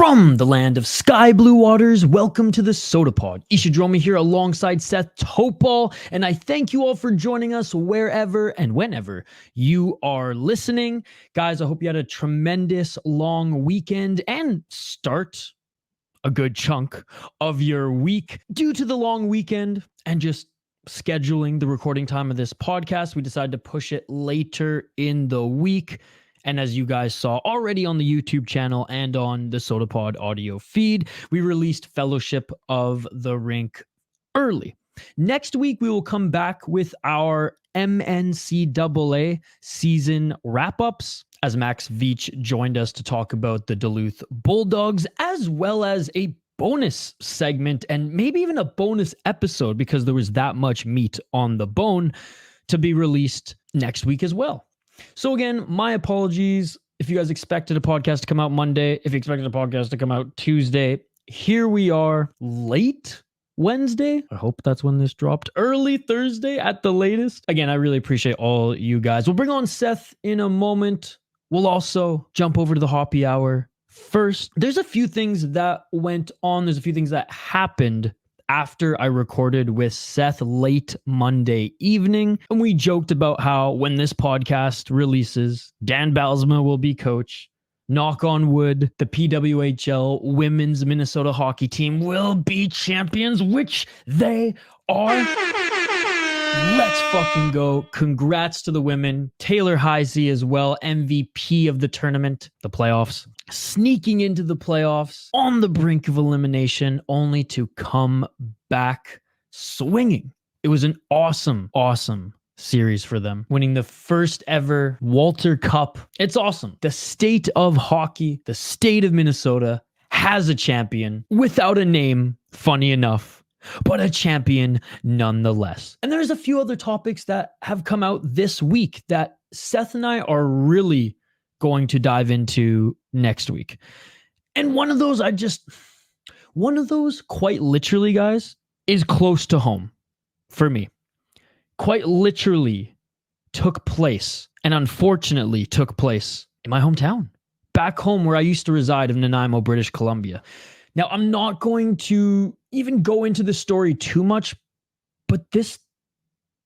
From the land of sky blue waters, welcome to the Sota Pod. Isha here alongside Seth Toupal, and I thank you all for joining us wherever and whenever you are listening. Guys, I hope you had a tremendous long weekend and start a good chunk of your week. Due to the long weekend and just scheduling the recording time of this podcast, we decided to push it later in the week. And as you guys saw already on the YouTube channel and on the Sota Pod audio feed, we released Fellowship of the Rink early. Next week, we will come back with our MNCAA season wrap-ups as Max Veach joined us to talk about the Duluth Bulldogs, as well as a bonus segment and maybe even a bonus episode because there was that much meat on the bone to be released next week as well. So again, my apologies if you guys expected a podcast to come out Monday, if you expected a podcast to come out Tuesday. Here we are, late Wednesday. I hope that's when this dropped. Early Thursday at the latest. Again, I really appreciate all you guys. We'll bring on Seth in a moment. We'll also jump over to the Hoppy Hour. First, there's a few things that went on. There's a few things that happened after I recorded with Seth late Monday evening. And we joked about how when this podcast releases, Dan Balsma will be coach. Knock on wood, the PWHL women's Minnesota hockey team will be champions, which they are. Let's fucking go. Congrats to the women. Taylor Hazy as well, MVP of the tournament, the playoffs. Sneaking into the playoffs on the brink of elimination, only to come back swinging. It was an awesome series for them, winning the first ever Walter Cup. It's awesome. The state of hockey, the state of Minnesota has a champion without a name, funny enough, but a champion nonetheless. And there's a few other topics that have come out this week that Seth and I are really going to dive into next week. And one of those quite literally, guys, is close to home for me. Quite literally took place, and unfortunately took place in my hometown, back home where I used to reside in Nanaimo, British Columbia. Now, I'm not going to even go into the story too much, but this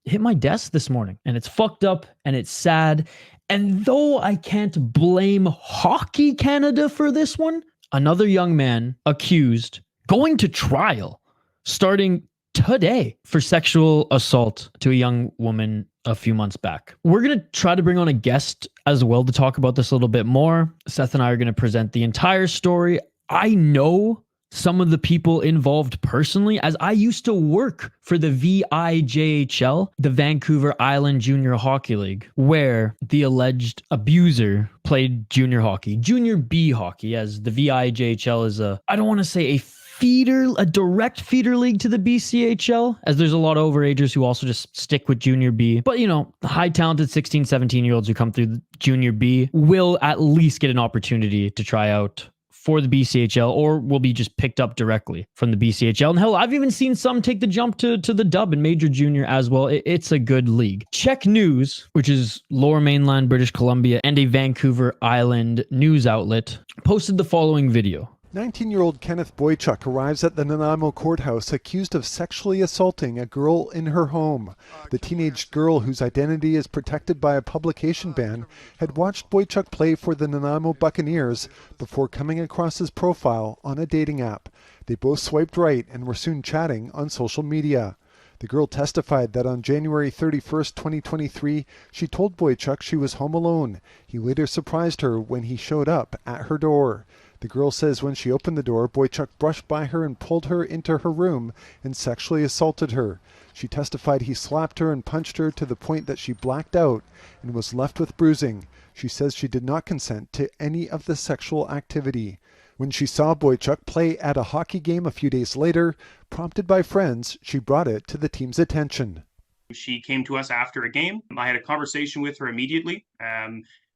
hit my desk this morning, and it's fucked up, and it's sad. And though I can't blame Hockey Canada for this one, another young man accused, going to trial, starting today for sexual assault to a young woman a few months back. We're going to try to bring on a guest as well to talk about this a little bit more. Seth and I are going to present the entire story. I know some of the people involved personally, as I used to work for the VIJHL, the Vancouver Island Junior Hockey League, where the alleged abuser played junior hockey, junior B hockey, as the VIJHL is I don't want to say a direct feeder league to the BCHL, as there's a lot of overagers who also just stick with junior B. But, the high talented 16, 17-year-olds who come through junior B will at least get an opportunity to try out for the BCHL, or will be just picked up directly from the BCHL. And hell, I've even seen some take the jump to the dub in Major Junior as well. It's a good league. Check News, which is Lower Mainland, British Columbia, and a Vancouver Island news outlet, posted the following video. 19-year-old Kenneth Boychuk arrives at the Nanaimo courthouse accused of sexually assaulting a girl in her home. The teenage girl, whose identity is protected by a publication ban, had watched Boychuk play for the Nanaimo Buccaneers before coming across his profile on a dating app. They both swiped right and were soon chatting on social media. The girl testified that on January 31st, 2023, she told Boychuk she was home alone. He later surprised her when he showed up at her door. The girl says when she opened the door, Boychuk brushed by her and pulled her into her room and sexually assaulted her. She testified he slapped her and punched her to the point that she blacked out and was left with bruising. She says she did not consent to any of the sexual activity. When she saw Boychuk play at a hockey game a few days later, prompted by friends, she brought it to the team's attention. She came to us after a game. I had a conversation with her immediately,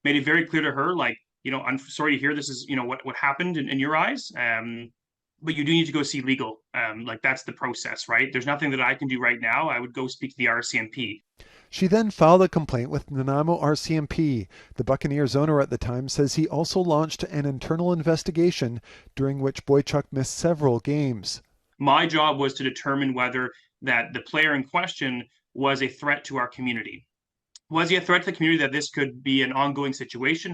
made it very clear to her, I'm sorry to hear this is, what happened in your eyes. but you do need to go see legal. Like that's the process, right? There's nothing that I can do right now. I would go speak to the RCMP. She then filed a complaint with Nanaimo RCMP. The Buccaneers owner at the time says he also launched an internal investigation during which Boychuk missed several games. My job was to determine whether that the player in question was a threat to our community. Was he a threat to the community that this could be an ongoing situation?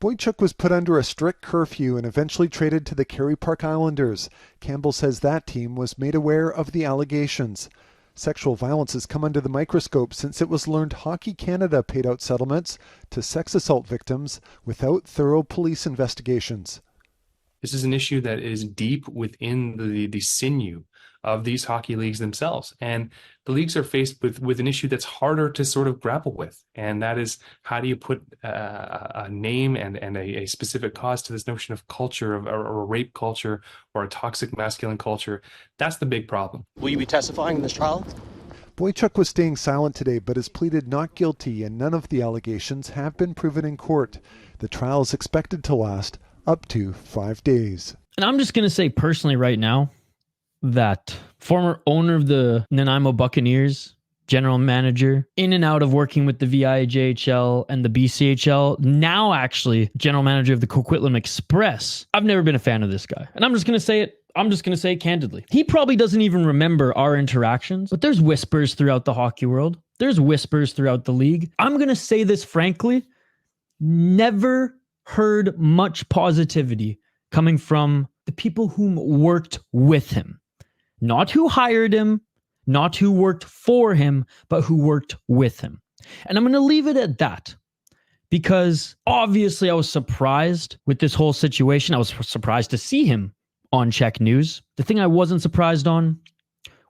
Boychuk was put under a strict curfew and eventually traded to the Carey Park Islanders. Campbell says that team was made aware of the allegations. Sexual violence has come under the microscope since it was learned Hockey Canada paid out settlements to sex assault victims without thorough police investigations. This is an issue that is deep within the sinew of these hockey leagues themselves. And the leagues are faced with an issue that's harder to sort of grapple with. And that is, how do you put a name and a specific cause to this notion of culture, of a rape culture or a toxic masculine culture? That's the big problem. Will you be testifying in this trial? Boychuk was staying silent today, but has pleaded not guilty, and none of the allegations have been proven in court. The trial is expected to last up to 5 days. And I'm just going to say personally right now that former owner of the Nanaimo Buccaneers, general manager, in and out of working with the IIHF and the BCHL, now actually general manager of the Coquitlam Express. I've never been a fan of this guy. And I'm just going to say it. I'm just going to say it candidly. He probably doesn't even remember our interactions, but there's whispers throughout the hockey world. There's whispers throughout the league. I'm going to say this frankly, never heard much positivity coming from the people whom worked with him. Not who hired him, not who worked for him, but who worked with him. And I'm going to leave it at that, because obviously I was surprised with this whole situation. I was surprised to see him on Czech News. The thing I wasn't surprised on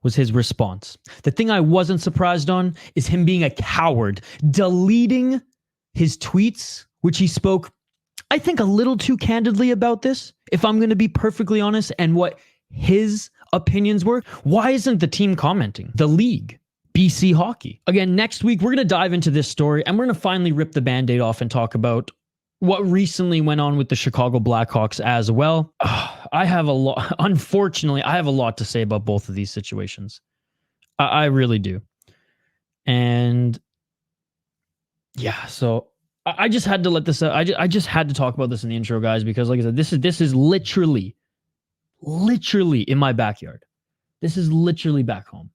was his response. The thing I wasn't surprised on is him being a coward, deleting his tweets, which he spoke, I think, a little too candidly about this, if I'm going to be perfectly honest, and what his opinions were. Why isn't the team commenting? The league, BC Hockey. Again, next week, we're going to dive into this story, and we're going to finally rip the Band-Aid off and talk about what recently went on with the Chicago Blackhawks as well. I have a lot, unfortunately, I have a lot to say about both of these situations. I really do. And yeah, so I just had to let this out. I just had to talk about this in the intro, guys, because like I said, this is literally in my backyard. This is literally back home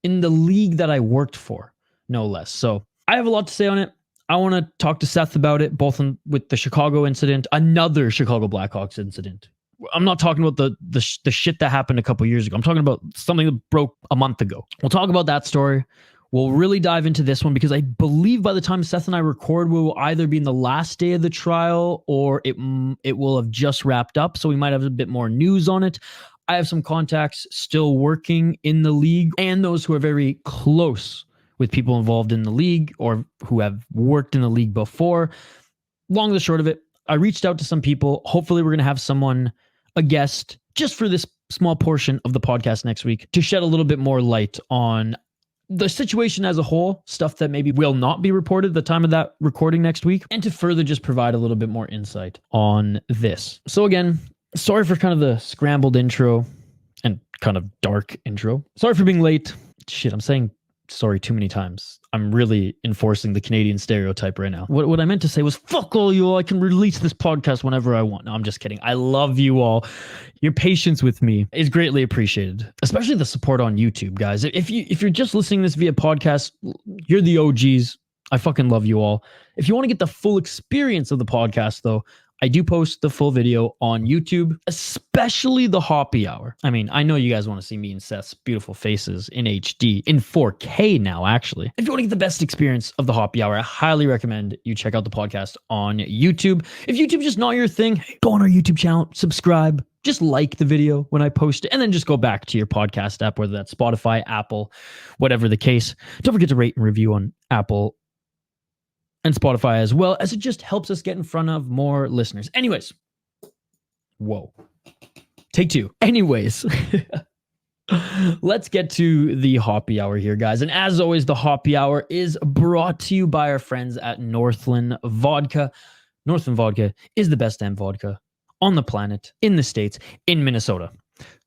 in the league that I worked for, no less. So I have a lot to say on it. I want to talk to Seth about it, both with the Chicago incident, another Chicago Blackhawks incident. I'm not talking about the shit that happened a couple years ago. I'm talking about something that broke a month ago. We'll talk about that story. We'll really dive into this one because I believe by the time Seth and I record, we will either be in the last day of the trial or it will have just wrapped up. So we might have a bit more news on it. I have some contacts still working in the league and those who are very close with people involved in the league or who have worked in the league before. Long and the short of it, I reached out to some people. Hopefully we're going to have someone, a guest, just for this small portion of the podcast next week to shed a little bit more light on the situation as a whole, stuff that maybe will not be reported at the time of that recording next week, and to further just provide a little bit more insight on this. So again, sorry for kind of the scrambled intro and kind of dark intro. Sorry for being late. Shit, I'm saying sorry too many times. I'm really enforcing the Canadian stereotype right now. What I meant to say was, fuck all you all. I can release this podcast whenever I want. No, I'm just kidding. I love you all. Your patience with me is greatly appreciated, especially the support on YouTube, guys. If you're just listening to this via podcast, you're the OGs. I fucking love you all. If you want to get the full experience of the podcast, though, I do post the full video on YouTube, especially the Hoppy Hour. I mean, I know you guys want to see me and Seth's beautiful faces in HD, in 4K now, actually. If you want to get the best experience of the Hoppy Hour, I highly recommend you check out the podcast on YouTube. If YouTube's just not your thing, go on our YouTube channel, subscribe, just like the video when I post it, and then just go back to your podcast app, whether that's Spotify, Apple, whatever the case. Don't forget to rate and review on Apple and Spotify as well, as it just helps us get in front of more listeners. Anyways, whoa. Take two. Anyways, let's get to the Hoppy Hour here, guys. And as always, the Hoppy Hour is brought to you by our friends at Northland Vodka. Northland Vodka is the best damn vodka on the planet, in the States, in Minnesota.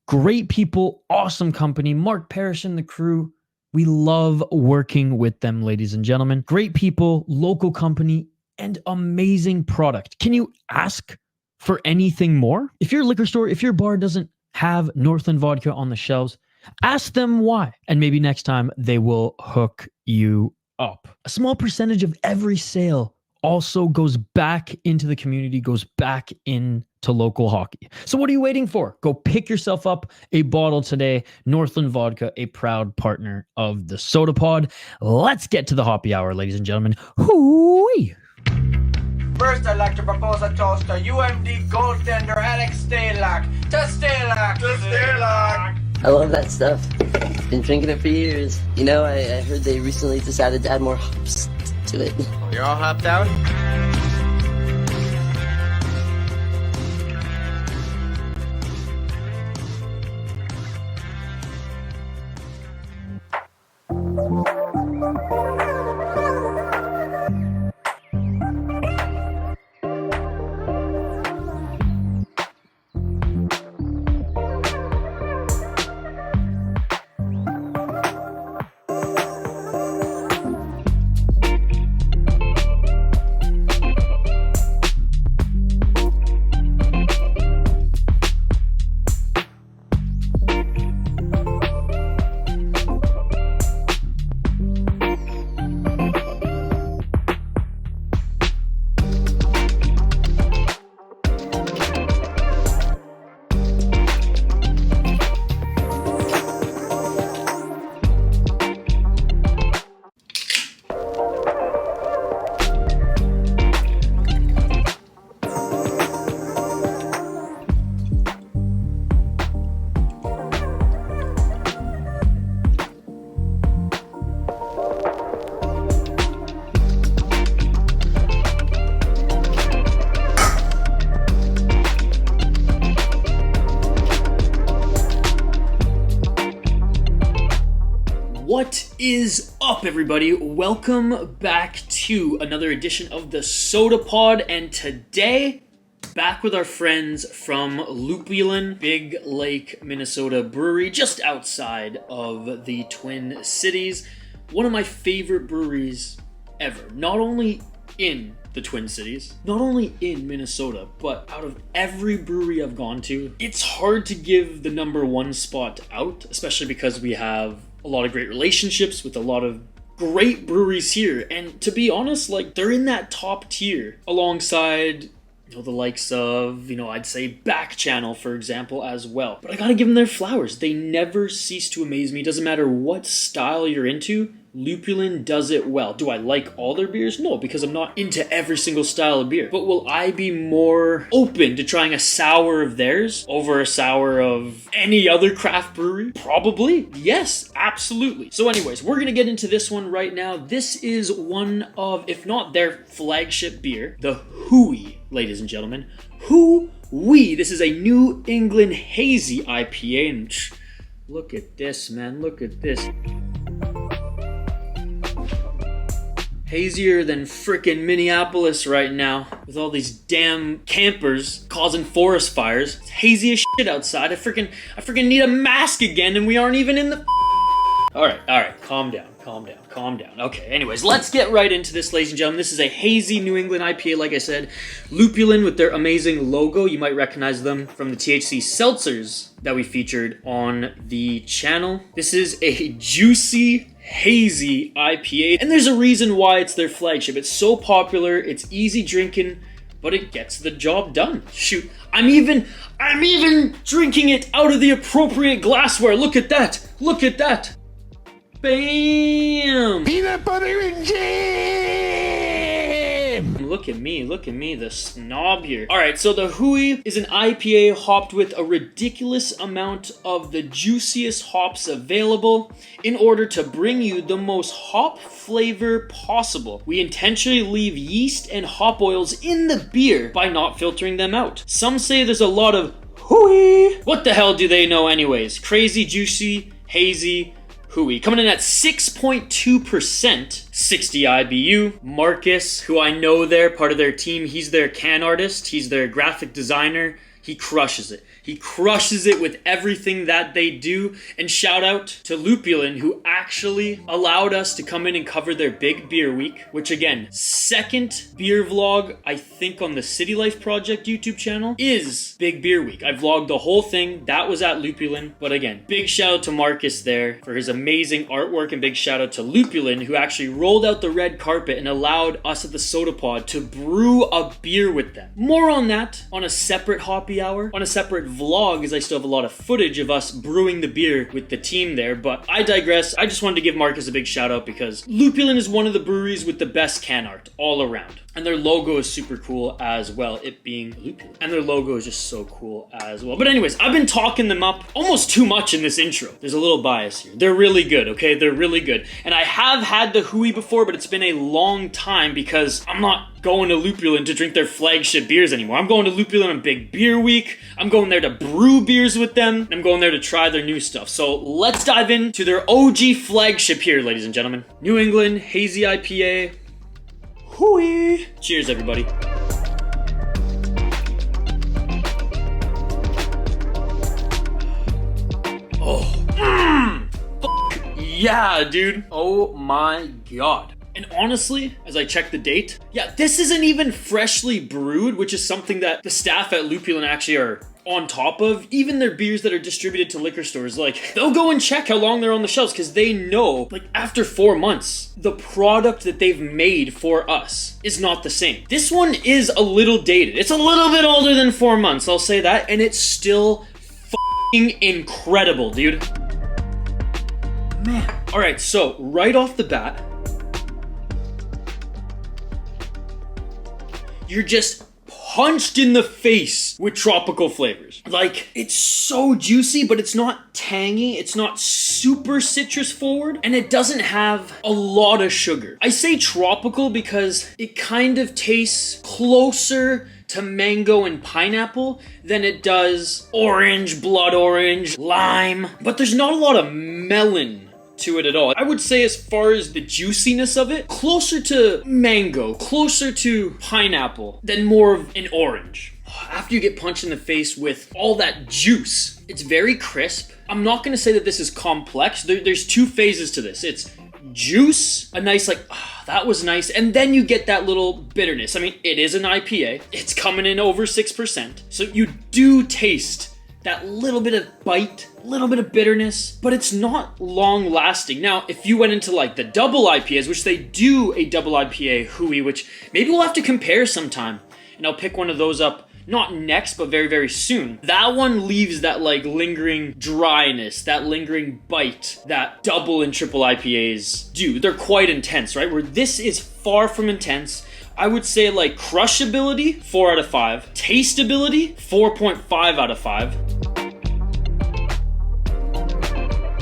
Great people, awesome company, Mark Parrish and the crew. We love working with them, ladies and gentlemen. Great people, local company, and amazing product. Can you ask for anything more? If your liquor store, if your bar doesn't have Northland vodka on the shelves, ask them why. And maybe next time they will hook you up. A small percentage of every sale also goes back into the community, goes back into local hockey. So what are you waiting for? Go pick yourself up a bottle today. Northland Vodka, a proud partner of the Sota Pod. Let's get to the happy hour, ladies and gentlemen. HOOEY! First, I'd like to propose a toast to UMD goaltender Alex Stalock. To Stalock! To Stalock! I love that stuff. Been drinking it for years. You know, I heard they recently decided to add more hops to it. You're all hopped out? What is up, everybody? Welcome back to another edition of the Sota Pod, and today, back with our friends from Lupulin, Big Lake, Minnesota brewery, just outside of the Twin Cities. One of my favorite breweries ever. Not only in the Twin Cities, not only in Minnesota, but out of every brewery I've gone to, it's hard to give the number one spot out, especially because we have a lot of great relationships with a lot of great breweries here. And to be honest, like, they're in that top tier alongside, the likes of, I'd say Back Channel, for example, as well. But I gotta give them their flowers. They never cease to amaze me. Doesn't matter what style you're into, Lupulin does it well. Do I like all their beers? No, because I'm not into every single style of beer. But will I be more open to trying a sour of theirs over a sour of any other craft brewery? Probably. Yes, absolutely. So anyways, we're gonna get into this one right now. This is one of, if not their flagship beer, the HOOEY, ladies and gentlemen. HOOEY. This is a New England Hazy IPA, and look at this, man. Look at this. Hazier than frickin' Minneapolis right now, with all these damn campers causing forest fires. It's hazy as shit outside. I freaking need a mask again, and we aren't even in the. All right, calm down. Okay, anyways, let's get right into this, ladies and gentlemen. This is a hazy New England IPA, like I said. Lupulin with their amazing logo. You might recognize them from the THC seltzers that we featured on the channel. This is a juicy, hazy IPA, and there's a reason why it's their flagship. It's so popular, it's easy drinking, but it gets the job done. Shoot, I'm even drinking it out of the appropriate glassware. Look at that. Bam! Peanut butter and jam! Look at me, the snob here. All right, so the HOOEY is an IPA hopped with a ridiculous amount of the juiciest hops available in order to bring you the most hop flavor possible. We intentionally leave yeast and hop oils in the beer by not filtering them out. Some say there's a lot of HOOEY. What the hell do they know anyways? Crazy, juicy, hazy, HOOEY. Coming in at 6.2%, 60 IBU. Marcus, who I know they're part of their team, he's their can artist, he's their graphic designer. He crushes it. He crushes it with everything that they do. And shout out to Lupulin, who actually allowed us to come in and cover their big beer week, which again, second beer vlog, I think on the City Life Project YouTube channel, is Big Beer Week. I vlogged the whole thing. That was at Lupulin. But again, big shout out to Marcus there for his amazing artwork, and big shout out to Lupulin, who actually rolled out the red carpet and allowed us at the Sota Pod to brew a beer with them. More on that on a separate hoppy hour, on a separate vlog, as I still have a lot of footage of us brewing the beer with the team there. But I digress. I just wanted to give Marcus a big shout out because Lupulin is one of the breweries with the best can art all around. And their logo is super cool as well, it being Lupulin. And their logo is just so cool as well. But anyways, I've been talking them up almost too much in this intro. There's a little bias here. They're really good, okay? They're really good. And I have had the HOOEY before, but it's been a long time because I'm not going to Lupulin to drink their flagship beers anymore. I'm going to Lupulin on Big Beer Week. I'm going there to brew beers with them. I'm going there to try their new stuff. So let's dive into their OG flagship here, ladies and gentlemen. New England Hazy IPA. HOOEY! Cheers, everybody. Oh, yeah, dude. Oh my god. And honestly, as I check the date, yeah, this isn't even freshly brewed, which is something that the staff at Lupulin actually are on top of. Even their beers that are distributed to liquor stores, like, they'll go and check how long they're on the shelves because they know, like, after 4 months, the product that they've made for us is not the same. This one is a little dated. It's a little bit older than 4 months, I'll say that, and it's still f***ing incredible, dude. Man. All right, so right off the bat, you're just punched in the face with tropical flavors. Like, it's so juicy, but it's not tangy. It's not super citrus forward, and it doesn't have a lot of sugar. I say tropical because it kind of tastes closer to mango and pineapple than it does orange, blood orange, lime, but there's not a lot of melon to it at all. I would say, as far as the juiciness of it, closer to mango, closer to pineapple than more of an orange. After you get punched in the face with all that juice, it's very crisp. I'm not gonna say that this is complex. There's two phases to this. It's juice, a nice like, that was nice, and then you get that little bitterness. I mean, it is an IPA. It's coming in over 6%. So you do taste that little bit of bite, little bit of bitterness, but it's not long lasting. Now, if you went into like the double IPAs, which they do a double IPA HOOEY, which maybe we'll have to compare sometime, and I'll pick one of those up, not next, but very, very soon. That one leaves that like lingering dryness, that lingering bite that double and triple IPAs do. They're quite intense, right? Where this is far from intense. I would say like crushability, 4 out of 5. Tasteability, 4.5 out of 5.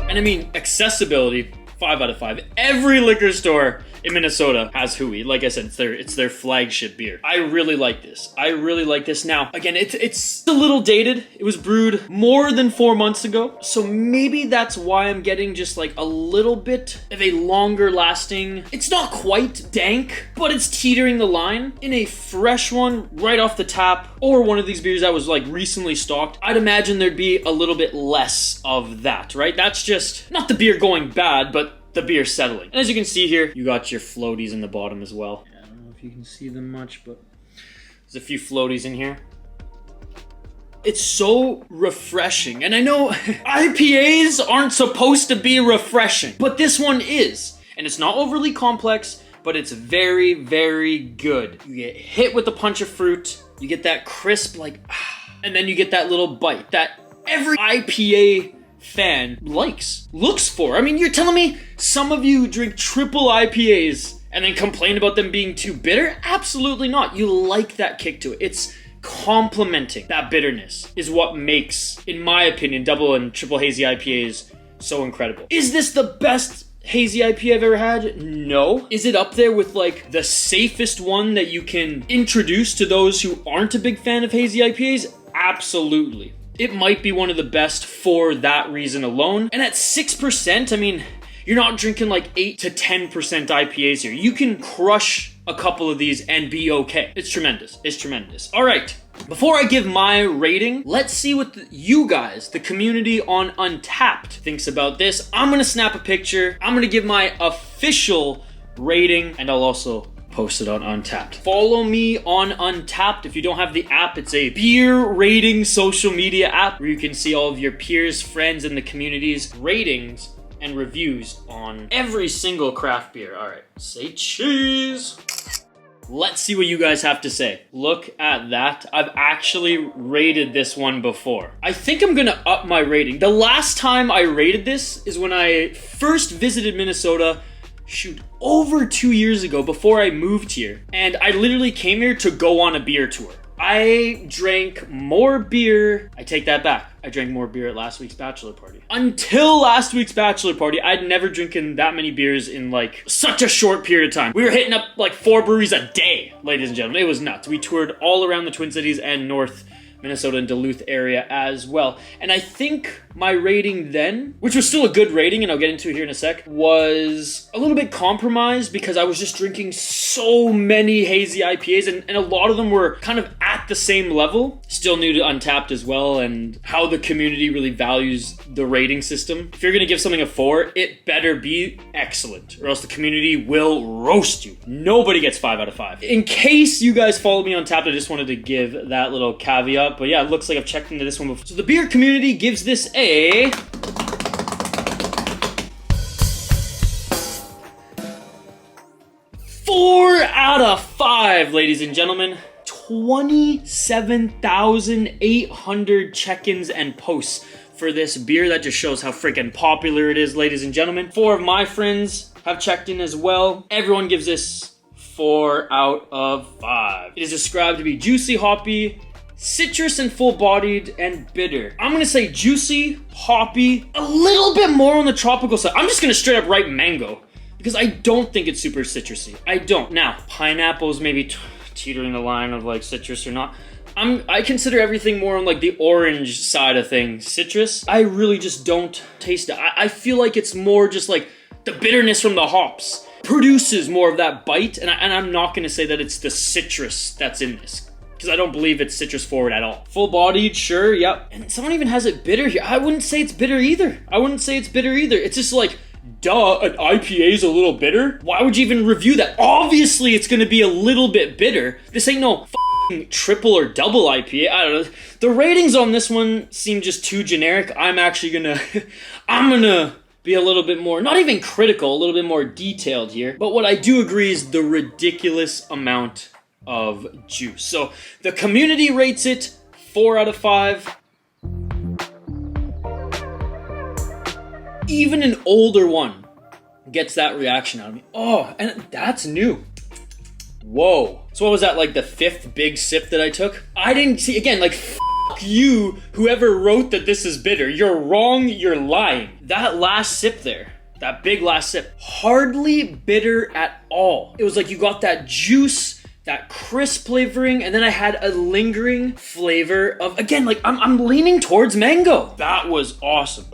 And I mean, accessibility, 5 out of 5. Every liquor store in Minnesota has HOOEY. Like I said, it's their flagship beer. I really like this. I really like this. Now, again, it's a little dated. It was brewed more than 4 months ago. So maybe that's why I'm getting just like a little bit of a longer lasting, it's not quite dank, but it's teetering the line. In a fresh one right off the tap, or one of these beers that was like recently stocked, I'd imagine there'd be a little bit less of that, right? That's just not the beer going bad, but the beer settling. And as you can see here, you got your floaties in the bottom as well. Yeah, I don't know if you can see them much, but there's a few floaties in here. It's so refreshing. And I know IPAs aren't supposed to be refreshing, but this one is. And it's not overly complex, but it's very, very good. You get hit with a punch of fruit, you get that crisp, like, and then you get that little bite that every IPA fan looks for. I mean, you're telling me some of you drink triple IPAs and then complain about them being too bitter? Absolutely not. You like that kick to it. It's complementing that bitterness is what makes, in my opinion, double and triple hazy IPAs so incredible. Is this the best hazy IPA I've ever had? No. Is it up there with like the safest one that you can introduce to those who aren't a big fan of hazy IPAs? Absolutely. It might be one of the best for that reason alone. And at 6%, I mean, You're not drinking like 8 to 10% IPAs here. You can crush a couple of these and be okay. It's tremendous. It's tremendous. All right. Before I give my rating, let's see what you guys, the community on Untapped, thinks about this. I'm gonna snap a picture. I'm gonna give my official rating, and I'll also post it on Untapped. Follow me on Untapped. If you don't have the app, it's a beer rating social media app where you can see all of your peers, friends, and the community's ratings and reviews on every single craft beer. All right, say cheese. Let's see what you guys have to say. Look at that. I've actually rated this one before. I think I'm gonna up my rating. The last time I rated this is when I first visited Minnesota, shoot, over 2 years ago, before I moved here. And I literally came here to go on a beer tour. I drank more beer. I take that back. I drank more beer at last week's bachelor party. Until last week's bachelor party, I'd never drinking that many beers in like such a short period of time. We were hitting up like 4 breweries a day, ladies and gentlemen. It was nuts. We toured all around the Twin Cities and North Minnesota and Duluth area as well. And I think my rating then, which was still a good rating, and I'll get into it here in a sec, was a little bit compromised because I was just drinking so many hazy IPAs, and a lot of them were kind of at the same level. Still new to Untapped as well, and how the community really values the rating system. If you're gonna give something a 4, it better be excellent, or else the community will roast you. Nobody gets 5 out of 5. In case you guys follow me on Untapped, I just wanted to give that little caveat. But yeah, it looks like I've checked into this one before. So the beer community gives this a 4 out of 5, ladies and gentlemen. 27,800 check-ins and posts for this beer. That just shows how freaking popular it is, ladies and gentlemen. 4 of my friends have checked in as well. Everyone gives this 4 out of 5. It is described to be juicy, hoppy, citrus, and full-bodied and bitter. I'm gonna say juicy, hoppy, a little bit more on the tropical side. I'm just gonna straight up write mango because I don't think it's super citrusy. I don't. Now, pineapple's maybe teetering the line of like citrus or not. I consider everything more on like the orange side of things. Citrus, I really just don't taste it. I feel like it's more just like the bitterness from the hops produces more of that bite, and I'm not gonna say that it's the citrus that's in this, because I don't believe it's citrus forward at all. Full-bodied, sure, yep. And someone even has it bitter here. I wouldn't say it's bitter either. It's just like, duh, an IPA is a little bitter? Why would you even review that? Obviously, it's gonna be a little bit bitter. This ain't no f***ing triple or double IPA. I don't know. The ratings on this one seem just too generic. I'm actually gonna, I'm gonna be a little bit more, not even critical, a little bit more detailed here. But what I do agree is the ridiculous amount of juice. So the community rates it 4 out of 5. Even an older one gets that reaction out of me. Oh, and that's new. Whoa. So what was that, like the 5th big sip that I took? I didn't see, again, like f*** you, whoever wrote that this is bitter. You're wrong, you're lying. That last sip there, that big last sip, hardly bitter at all. It was like you got that juice, that crisp flavoring, and then I had a lingering flavor of, again, like I'm leaning towards mango. That was awesome.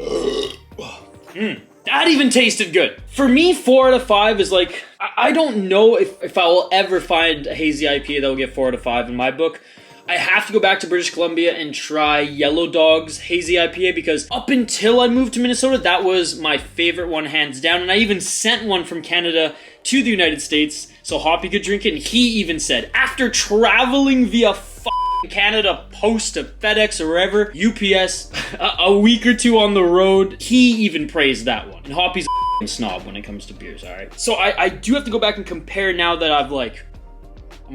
That even tasted good. For me, 4 out of 5 is like, I don't know if I will ever find a hazy IPA that will get 4 out of 5 in my book. I have to go back to British Columbia and try Yellow Dog's hazy IPA, because up until I moved to Minnesota, that was my favorite one, hands down. And I even sent one from Canada to the United States so Hoppy could drink it. And he even said, after traveling via Canada Post to FedEx or wherever, UPS, a week or 2 on the road, he even praised that one. And Hoppy's a snob when it comes to beers, all right? So I do have to go back and compare now that I'm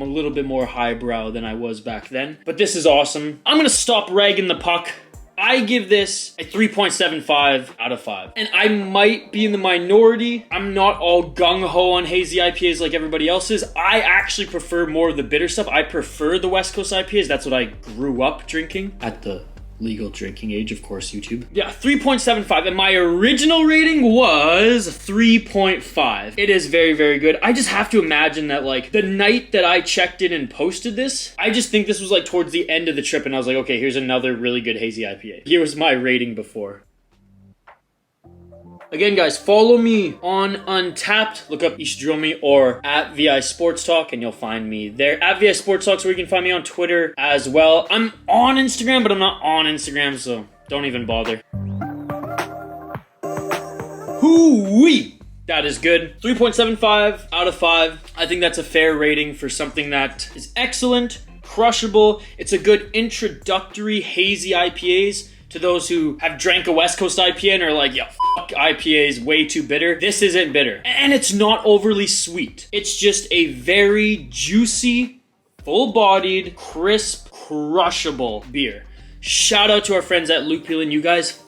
a little bit more highbrow than I was back then. But this is awesome. I'm gonna stop ragging the puck. I give this a 3.75 out of 5. And I might be in the minority. I'm not all gung-ho on hazy IPAs like everybody else is. I actually prefer more of the bitter stuff. I prefer the West Coast IPAs. That's what I grew up drinking at the legal drinking age, of course, YouTube. Yeah, 3.75. And my original rating was 3.5. It is very, very good. I just have to imagine that, like, the night that I checked in and posted this, I just think this was, like, towards the end of the trip, and I was like, okay, here's another really good hazy IPA. Here was my rating before. Again, guys, follow me on Untapped. Look up Isha or at VI Sports Talk, and you'll find me there. At VI Sports Talk, so where you can find me on Twitter as well. I'm on Instagram, but I'm not on Instagram, so don't even bother. HOOEY! That is good. 3.75 out of 5. I think that's a fair rating for something that is excellent, crushable. It's a good introductory hazy IPAs to those who have drank a West Coast IPA and are like, yeah, fuck IPAs, way too bitter. This isn't bitter. And it's not overly sweet. It's just a very juicy, full-bodied, crisp, crushable beer. Shout out to our friends at Lupulin. You guys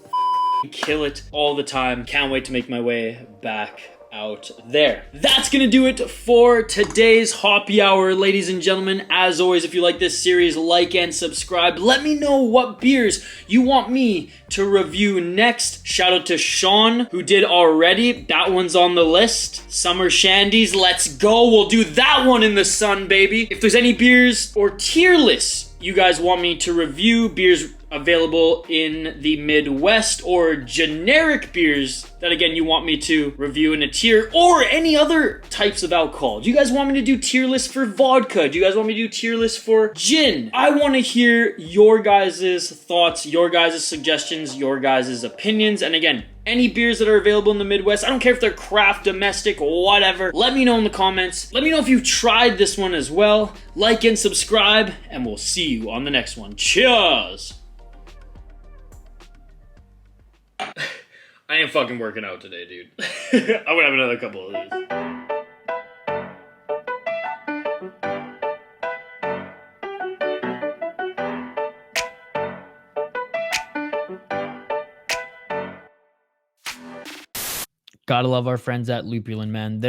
kill it all the time. Can't wait to make my way back out there. That's gonna do it for today's Hoppy Hour, ladies and gentlemen. As always, if you like this series, like and subscribe. Let me know what beers you want me to review next. Shout out to Sean, who did already. That one's on the list. Summer Shandies, let's go. We'll do that one in the sun, baby. If there's any beers or tier lists you guys want me to review, beers available in the Midwest, or generic beers that, again, you want me to review in a tier, or any other types of alcohol. Do you guys want me to do tier lists for vodka? Do you guys want me to do tier lists for gin? I want to hear your guys' thoughts, your guys' suggestions, your guys' opinions, and again, any beers that are available in the Midwest. I don't care if they're craft, domestic, whatever. Let me know in the comments. Let me know if you've tried this one as well. Like and subscribe, and we'll see you on the next one. Cheers! I am fucking working out today, dude. I'm gonna have another couple of these. Gotta love our friends at Lupulin, man.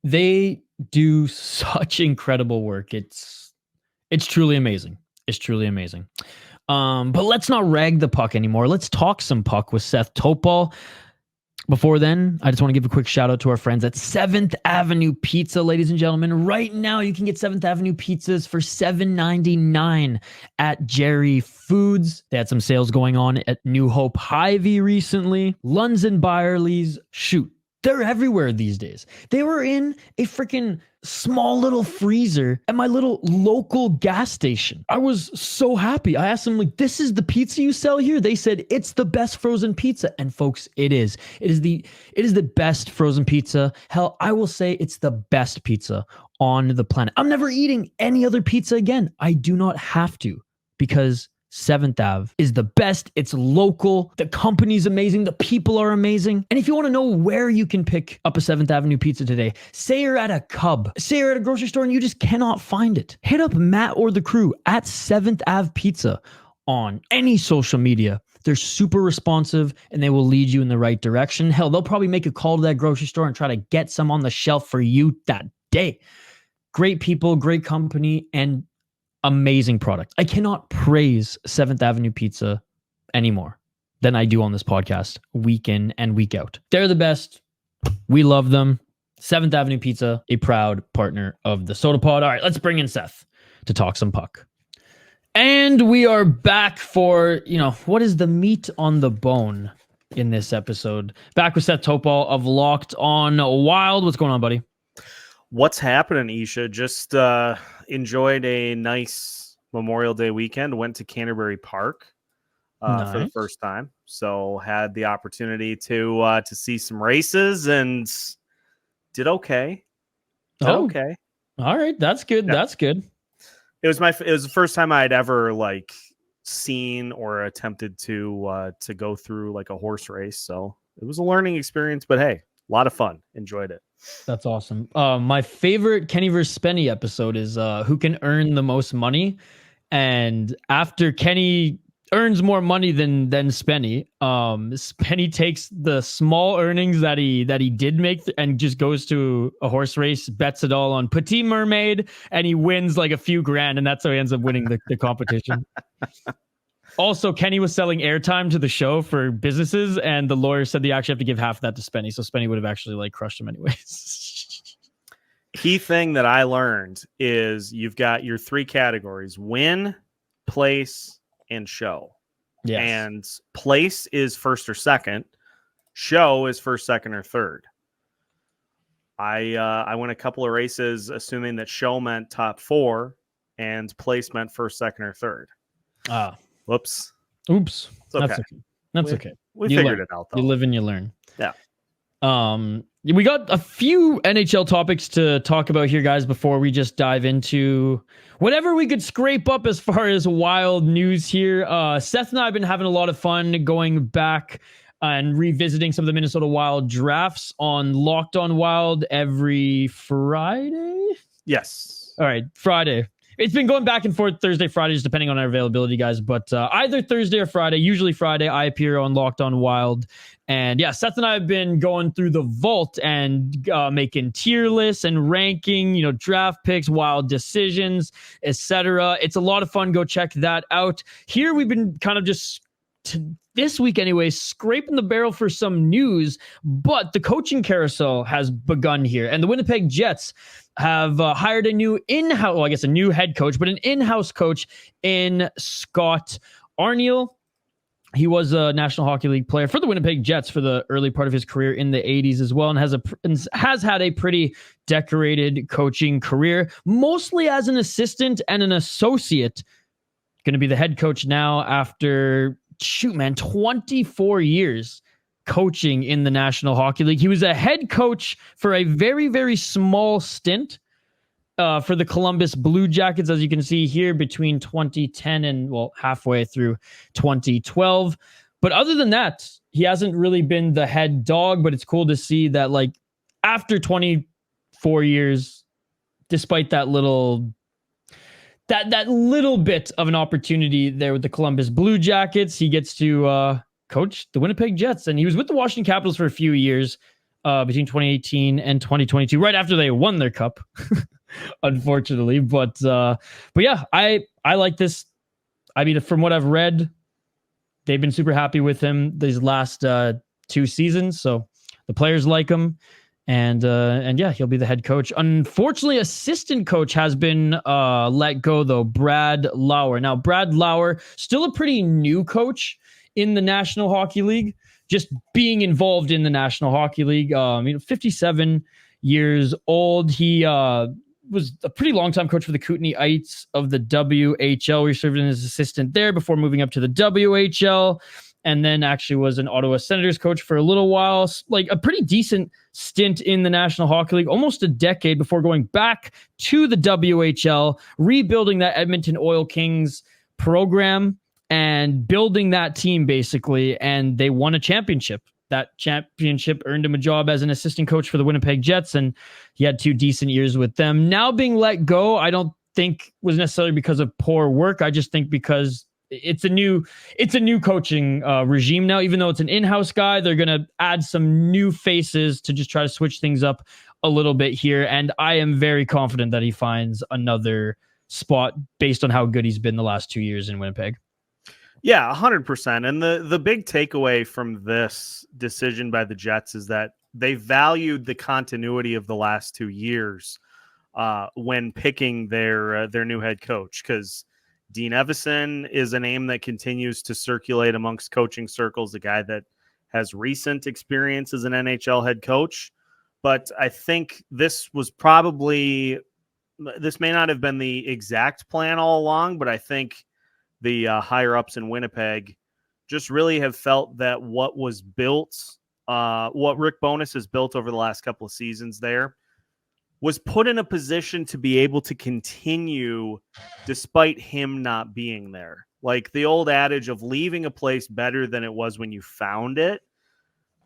They do such incredible work. It's truly amazing. It's truly amazing. But let's not rag the puck anymore. Let's talk some puck with Seth Toupal. Before then, I just want to give a quick shout out to our friends at 7th Avenue Pizza, ladies and gentlemen. Right now, you can get 7th Avenue pizzas for $7.99 at Jerry Foods. They had some sales going on at New Hope Hy-Vee recently. Lunds and Byerly's, shoot, they're everywhere these days. They were in a freaking small little freezer at my little local gas station. I was so happy. I asked them, like, this is the pizza you sell here? They said, it's the best frozen pizza. And folks, it is. It is the best frozen pizza. Hell, I will say it's the best pizza on the planet. I'm never eating any other pizza again. I do not have to, because 7th Ave is the best. It's local. The company's amazing. The people are amazing. And if you want to know where you can pick up a 7th Avenue pizza today, say you're at a Cub, say you're at a grocery store and you just cannot find it, hit up Matt or the crew at 7th Ave Pizza on any social media. They're super responsive and they will lead you in the right direction. Hell, they'll probably make a call to that grocery store and try to get some on the shelf for you that day. Great people, great company, and amazing product. I cannot praise 7th Avenue Pizza anymore than I do on this podcast, week in and week out. They're the best. We love them. 7th Avenue Pizza, a proud partner of the Sota Pod. All right, let's bring in Seth to talk some puck. And we are back for, what is the meat on the bone in this episode? Back with Seth Toupal of Locked On Wild. What's going on, buddy? What's happening, Isha? Just enjoyed a nice Memorial Day weekend. Went to Canterbury Park Nice. For the first time. So had the opportunity to see some races and did okay. Okay. All right, that's good. Yeah. That's good. It was the first time I'd ever seen or attempted to go through a horse race. So it was a learning experience, but hey, a lot of fun. Enjoyed it. That's awesome. My favorite Kenny vs. Spenny episode is who can earn the most money. And after Kenny earns more money than Spenny, Spenny takes the small earnings that he did make and just goes to a horse race, bets it all on Petite Mermaid, and he wins a few grand, and that's how he ends up winning the competition. Also, Kenny was selling airtime to the show for businesses, and the lawyer said they actually have to give half of that to Spenny, so Spenny would have actually crushed him anyways. Key thing that I learned is you've got your 3 categories: win, place, and show. Yes. And place is first or second. Show is first, second, or third. I went a couple of races assuming that show meant top 4 and place meant first, second, or third. Whoops. Oops. It's okay. That's okay. That's okay. We You figured learn. it out, though. You live and you learn. Yeah. We got a few NHL topics to talk about here, guys, before we just dive into whatever we could scrape up as far as wild news here. Seth and I have been having a lot of fun going back and revisiting some of the Minnesota Wild drafts on Locked On Wild every Friday. Yes. All right, Friday. It's been going back and forth Thursday, Fridays, depending on our availability, guys. But either Thursday or Friday, usually Friday, I appear on Locked On Wild. And yeah, Seth and I have been going through the vault and making tier lists and ranking, draft picks, wild decisions, etc. It's a lot of fun. Go check that out. Here we've been kind of just this week anyway, scraping the barrel for some news, but the coaching carousel has begun here. And the Winnipeg Jets have hired a new a new head coach, but an in-house coach in Scott Arniel. He was a National Hockey League player for the Winnipeg Jets for the early part of his career in the 80s as well, and has had a pretty decorated coaching career, mostly as an assistant and an associate. Going to be the head coach now after 24 years coaching in the National Hockey League. He was a head coach for a very, very small stint for the Columbus Blue Jackets, as you can see here, between 2010 and halfway through 2012. But other than that, he hasn't really been the head dog, but it's cool to see that after 24 years, despite that little bit of an opportunity there with the Columbus Blue Jackets, he gets to coach the Winnipeg Jets. And he was with the Washington Capitals for a few years between 2018 and 2022, right after they won their cup, unfortunately. But yeah, I like this. I mean, from what I've read, they've been super happy with him these last 2 seasons. So the players like him. And yeah, he'll be the head coach. Unfortunately, assistant coach has been let go, though, Brad Lauer. Now, Brad Lauer, still a pretty new coach in the National Hockey League, just being involved in the National Hockey League. 57 years old. He was a pretty long-time coach for the Kootenay Ites of the WHL. He served as assistant there before moving up to the WHL. And then actually was an Ottawa Senators coach for a little while, a pretty decent stint in the National Hockey League, almost a decade before going back to the WHL, rebuilding that Edmonton Oil Kings program and building that team basically. And they won a championship. That championship earned him a job as an assistant coach for the Winnipeg Jets, and he had 2 decent years with them. Now being let go, I don't think was necessarily because of poor work. I just think because it's a new coaching regime now. Even though it's an in-house guy, they're going to add some new faces to just try to switch things up a little bit here. And I am very confident that he finds another spot based on how good he's been the last 2 years in Winnipeg. Yeah, 100%. And the big takeaway from this decision by the Jets is that they valued the continuity of the last 2 years when picking their new head coach, because Dean Evison is a name that continues to circulate amongst coaching circles, a guy that has recent experience as an NHL head coach. But I think this may not have been the exact plan all along, but I think the higher ups in Winnipeg just really have felt that what was built, what Rick Bowness has built over the last couple of seasons there, was put in a position to be able to continue despite him not being there. Like the old adage of leaving a place better than it was when you found it.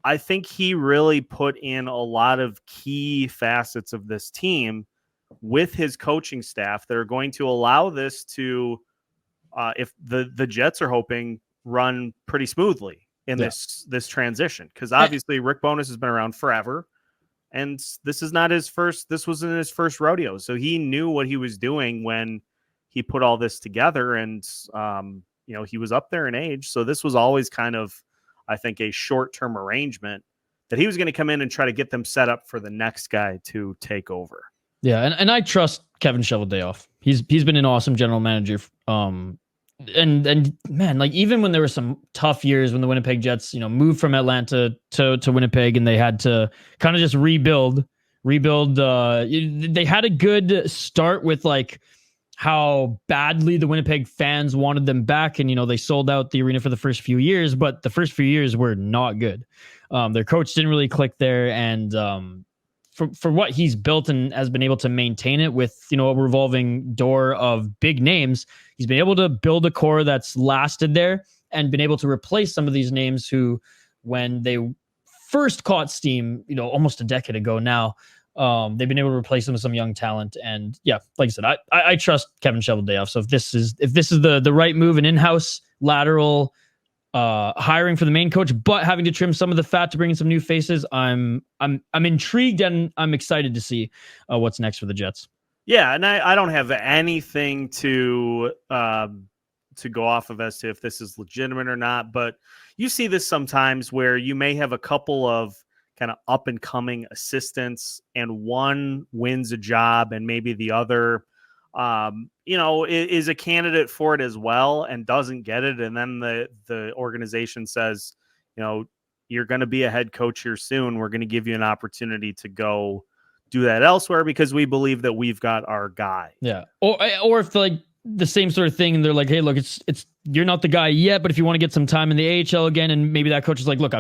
I think he really put in a lot of key facets of this team with his coaching staff that are going to allow this to, if the Jets are hoping, run pretty smoothly in this transition. Because obviously Rick Bowness has been around forever. And this wasn't his first rodeo. So he knew what he was doing when he put all this together. And, he was up there in age. So this was always kind of, I think, a short-term arrangement that he was going to come in and try to get them set up for the next guy to take over. Yeah. And I trust Kevin Cheveldayoff. He's been an awesome general manager and man, like even when there were some tough years when the Winnipeg Jets, moved from Atlanta to Winnipeg and they had to kind of just rebuild. They had a good start with like how badly the Winnipeg fans wanted them back, and they sold out the arena for the first few years, but the first few years were not good. Their coach didn't really click there, and for what he's built and has been able to maintain it with, a revolving door of big names, he's been able to build a core that's lasted there and been able to replace some of these names who, when they first caught steam, almost a decade ago now, they've been able to replace them with some young talent. And yeah, like I said, I trust Kevin Cheveldayoff. So if this is the right move, an in-house lateral hiring for the main coach, but having to trim some of the fat to bring in some new faces, I'm intrigued and I'm excited to see what's next for the Jets. Yeah, and I don't have anything to go off of as to if this is legitimate or not, but you see this sometimes where you may have a couple of kind of up and coming assistants and one wins a job and maybe the other is a candidate for it as well and doesn't get it. And then the organization says, you're going to be a head coach here soon. We're going to give you an opportunity to go do that elsewhere because we believe that we've got our guy. Yeah. Or if like the same sort of thing and they're like, hey, look, it's you're not the guy yet, but if you want to get some time in the AHL again, and maybe that coach is like, look,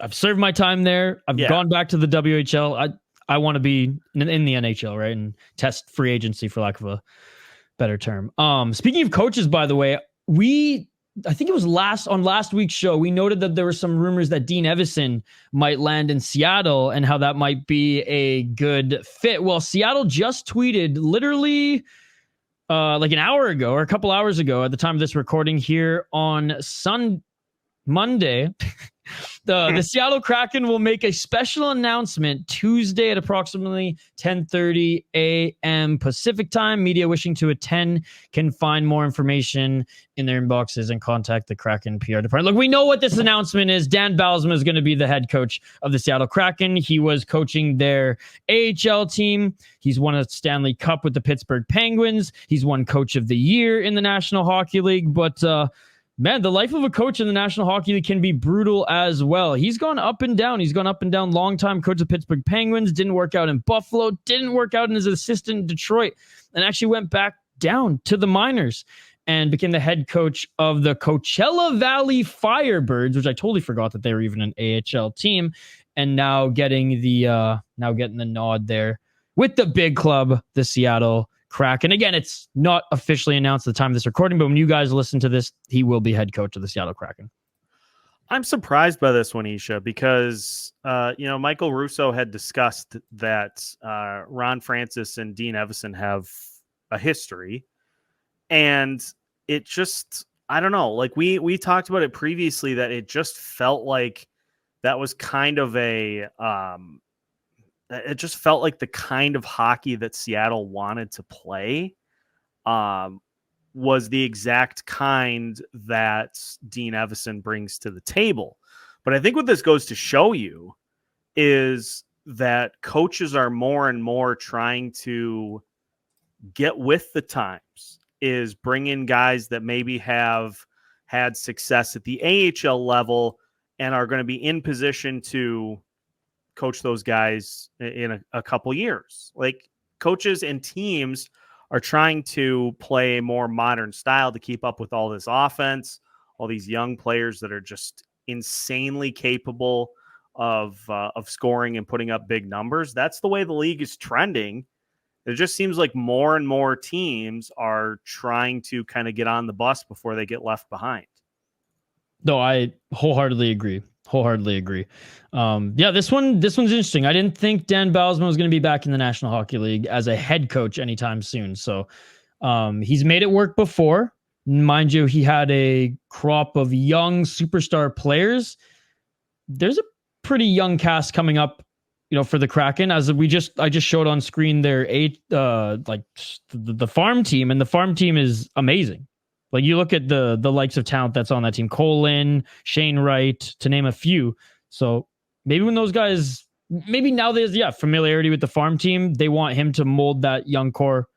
I've served my time there. I've gone back to the WHL. I want to be in the NHL, right? And test free agency, for lack of a better term. Speaking of coaches, by the way, I think it was on last week's show, we noted that there were some rumors that Dean Evison might land in Seattle and how that might be a good fit. Well, Seattle just tweeted literally like an hour ago or a couple hours ago at the time of this recording here on Monday. The Seattle Kraken will make a special announcement Tuesday at approximately 10:30 a.m. Pacific time. Media wishing to attend can find more information in their inboxes and contact the Kraken PR department. Look, we know what this announcement is. Dan Bylsma is going to be the head coach of the Seattle Kraken. He was coaching their AHL team. He's won a Stanley Cup with the Pittsburgh Penguins. He's won Coach of the Year in the National Hockey League, but man, the life of a coach in the National Hockey League can be brutal as well. He's gone up and down. Long-time coach of Pittsburgh Penguins. Didn't work out in Buffalo. Didn't work out in his assistant in Detroit. And actually went back down to the minors and became the head coach of the Coachella Valley Firebirds, which I totally forgot that they were even an AHL team. And now getting the nod there with the big club, the Seattle Kraken. Again, it's not officially announced at the time of this recording, but when you guys listen to this, he will be head coach of the Seattle Kraken. I'm surprised by this one, Isha, because Michael Russo had discussed that Ron Francis and Dean Evison have a history, and it just, I don't know, like we talked about it previously, that it just felt like that was kind of it just felt like the kind of hockey that Seattle wanted to play was the exact kind that Dean Evison brings to the table. But I think what this goes to show you is that coaches are more and more trying to get with the times, is bring in guys that maybe have had success at the AHL level and are going to be in position to coach those guys in a couple years. Like, coaches and teams are trying to play a more modern style to keep up with all this offense, all these young players that are just insanely capable of scoring and putting up big numbers. That's the way the league is trending. It just seems like more and more teams are trying to kind of get on the bus before they get left behind. No, I wholeheartedly agree. This one's interesting. I didn't think Dan Bylsma was going to be back in the National Hockey League as a head coach anytime soon. So he's made it work before. Mind you, he had a crop of young superstar players. There's a pretty young cast coming up, for the Kraken. As I just showed on screen their the farm team, and the farm team is amazing. Like, you look at the likes of talent that's on that team, Colin, Shane Wright, to name a few. So maybe when those guys, maybe now there's familiarity with the farm team, they want him to mold that young core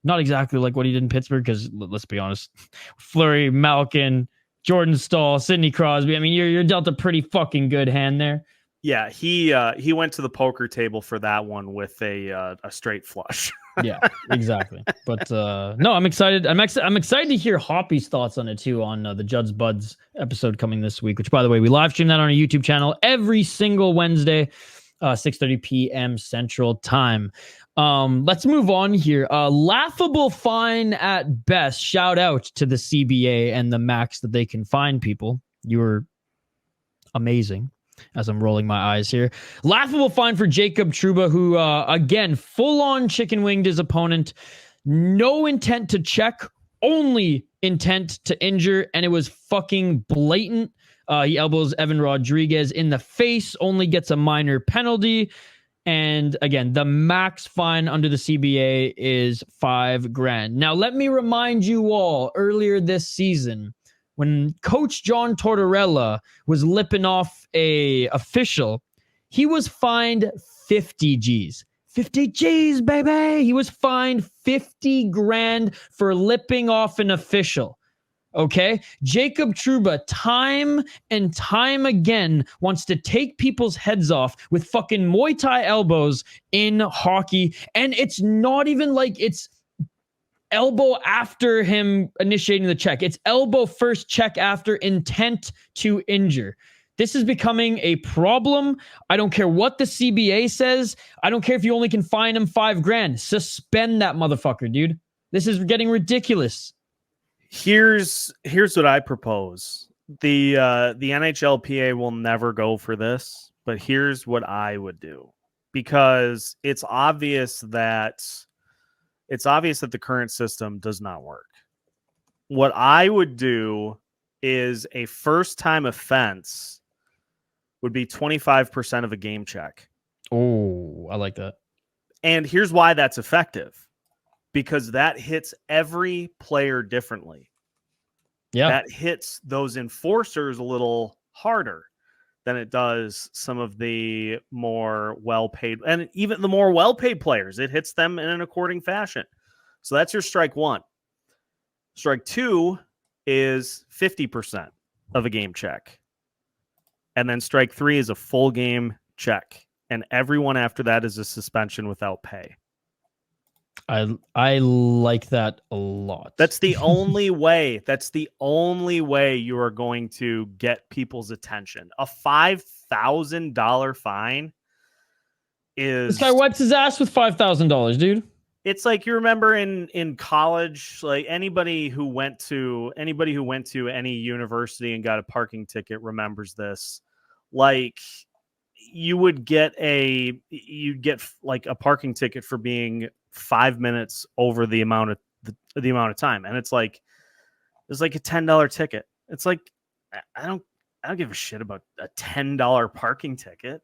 Not exactly like what he did in Pittsburgh, because let's be honest, Fleury, Malkin, Jordan Staal, Sidney Crosby. I mean, you're dealt a pretty fucking good hand there. Yeah, he went to the poker table for that one with a straight flush. Yeah, exactly. But no, I'm excited. I'm excited to hear Hoppy's thoughts on it too, on the Judd's Buds episode coming this week, which, by the way, we live stream that on our YouTube channel every single Wednesday, 6:30 p.m. Central Time. Let's move on here. Laughable fine at best. Shout out to the CBA and the max that they can fine people. You were amazing. As I'm rolling my eyes here. Laughable fine for Jacob Trouba, who, again, full-on chicken winged his opponent. No intent to check, only intent to injure, and it was fucking blatant. He elbows Evan Rodriguez in the face, only gets a minor penalty. And again, the max fine under the CBA is $5,000. Now, let me remind you all, earlier this season, when Coach John Tortorella was lipping off a official, he was fined 50 G's. 50 G's, baby! He was fined $50,000 for lipping off an official. Okay? Jacob Trouba, time and time again, wants to take people's heads off with fucking Muay Thai elbows in hockey. And it's not even like it's elbow after him initiating the check. It's elbow first, check after, intent to injure. This is becoming a problem. I don't care what the CBA says. I don't care if you only can fine him $5,000. Suspend that motherfucker, dude. This is getting ridiculous. Here's what I propose. The NHLPA will never go for this, but here's what I would do, because it's obvious that the current system does not work. What I would do is a first-time offense would be 25% of a game check. Oh, I like that. And here's why that's effective. Because that hits every player differently. Yeah. That hits those enforcers a little harder than it does some of the more well-paid, and even the more well-paid players. It hits them in an according fashion. So that's your strike one. Strike two is 50% of a game check. And then strike three is a full game check. And everyone after that is a suspension without pay. I like that a lot. That's the only way. That's the only way you are going to get people's attention. A $5,000 fine is... This guy wipes his ass with $5,000, dude. It's like, you remember in college, like anybody who went to any university and got a parking ticket remembers this. Like, you'd get like a parking ticket for being 5 minutes over the amount of time, and it's like a $10 ticket. It's like, I don't give a shit about a $10 parking ticket.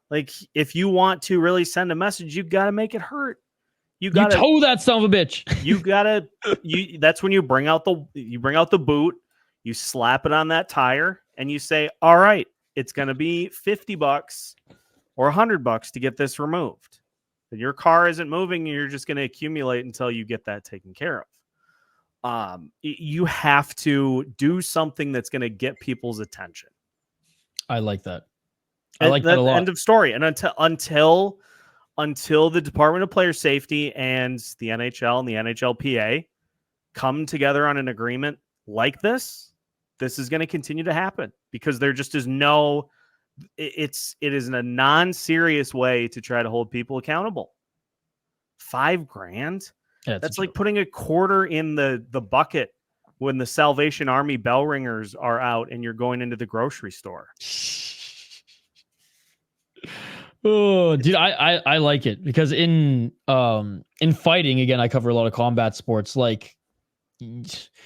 Like, if you want to really send a message, you got to make it hurt. You tow that son of a bitch. That's when you bring out the boot, you slap it on that tire, and you say, all right, it's going to be $50 or $100 to get this removed. And your car isn't moving, and you're just going to accumulate until you get that taken care of. You have to do something that's going to get people's attention. I like that. I like that a lot. End of story. And until the Department of Player Safety and the NHL and the NHLPA come together on an agreement like this is going to continue to happen, because there just is no... It is in a non-serious way to try to hold people accountable. $5,000? Yeah, that's like putting a quarter in the bucket when the Salvation Army bell ringers are out and you're going into the grocery store. Oh, dude, I like it, because in fighting, again, I cover a lot of combat sports, like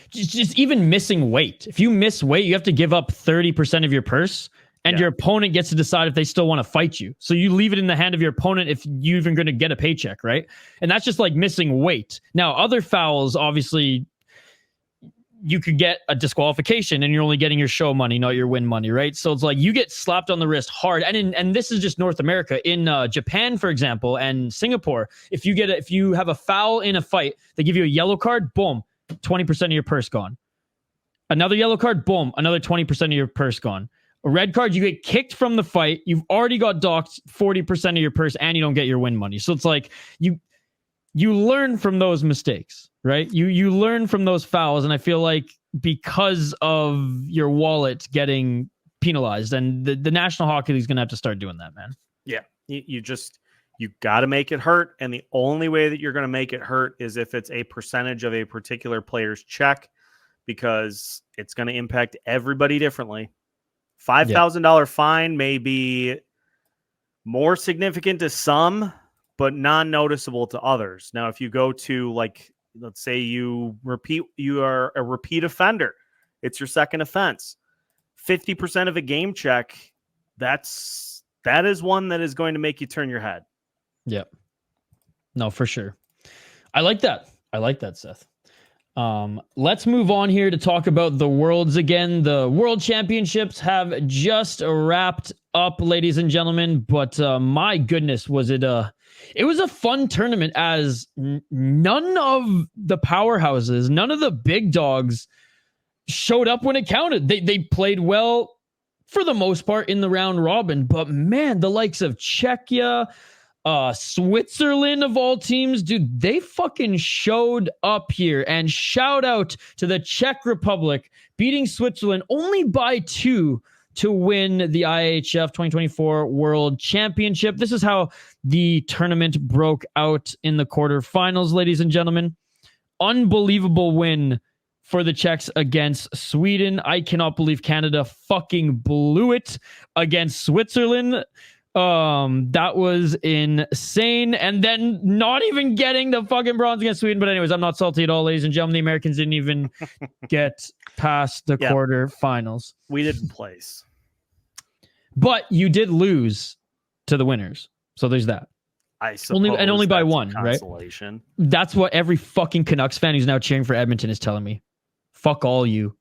just even missing weight. If you miss weight, you have to give up 30% of your purse. And your opponent gets to decide if they still want to fight you. So you leave it in the hand of your opponent if you're even going to get a paycheck, right? And that's just like missing weight. Now, other fouls, obviously, you could get a disqualification and you're only getting your show money, not your win money, right? So it's like you get slapped on the wrist hard. And this is just North America. In Japan, for example, and Singapore, if you have a foul in a fight, they give you a yellow card, boom, 20% of your purse gone. Another yellow card, boom, another 20% of your purse gone. A red card, you get kicked from the fight, you've already got docked 40% of your purse, and you don't get your win money. So it's like you learn from those mistakes, right? You learn from those fouls, and I feel like because of your wallet getting penalized, and the National Hockey League is going to have to start doing that, man. Yeah, you got to make it hurt, and the only way that you're going to make it hurt is if it's a percentage of a particular player's check, because it's going to impact everybody differently. $5,000 fine may be more significant to some, but non-noticeable to others. Now, if you go to, like, let's say you are a repeat offender, it's your second offense, 50% of a game check, that is one that is going to make you turn your head. Yep. No, for sure. I like that, Seth. Let's move on here to talk about the Worlds again. The World Championships have just wrapped up, ladies and gentlemen, but my goodness, was it was a fun tournament, as none of the powerhouses, none of the big dogs showed up when it counted. They played well for the most part in the round robin, but man, the likes of Czechia, Switzerland of all teams, dude, they fucking showed up here. And shout out to the Czech Republic beating Switzerland only by 2 to win the IIHF 2024 World Championship. This is how the tournament broke out in the quarterfinals, ladies and gentlemen. Unbelievable win for the Czechs against Sweden. I cannot believe Canada fucking blew it against Switzerland. That was insane. And then not even getting the fucking bronze against Sweden. But anyways, I'm not salty at all, ladies and gentlemen. The Americans didn't even get past the quarterfinals. We didn't place. But you did lose to the winners. So there's that. I suppose only by one, right? That's what every fucking Canucks fan who's now cheering for Edmonton is telling me. Fuck all you.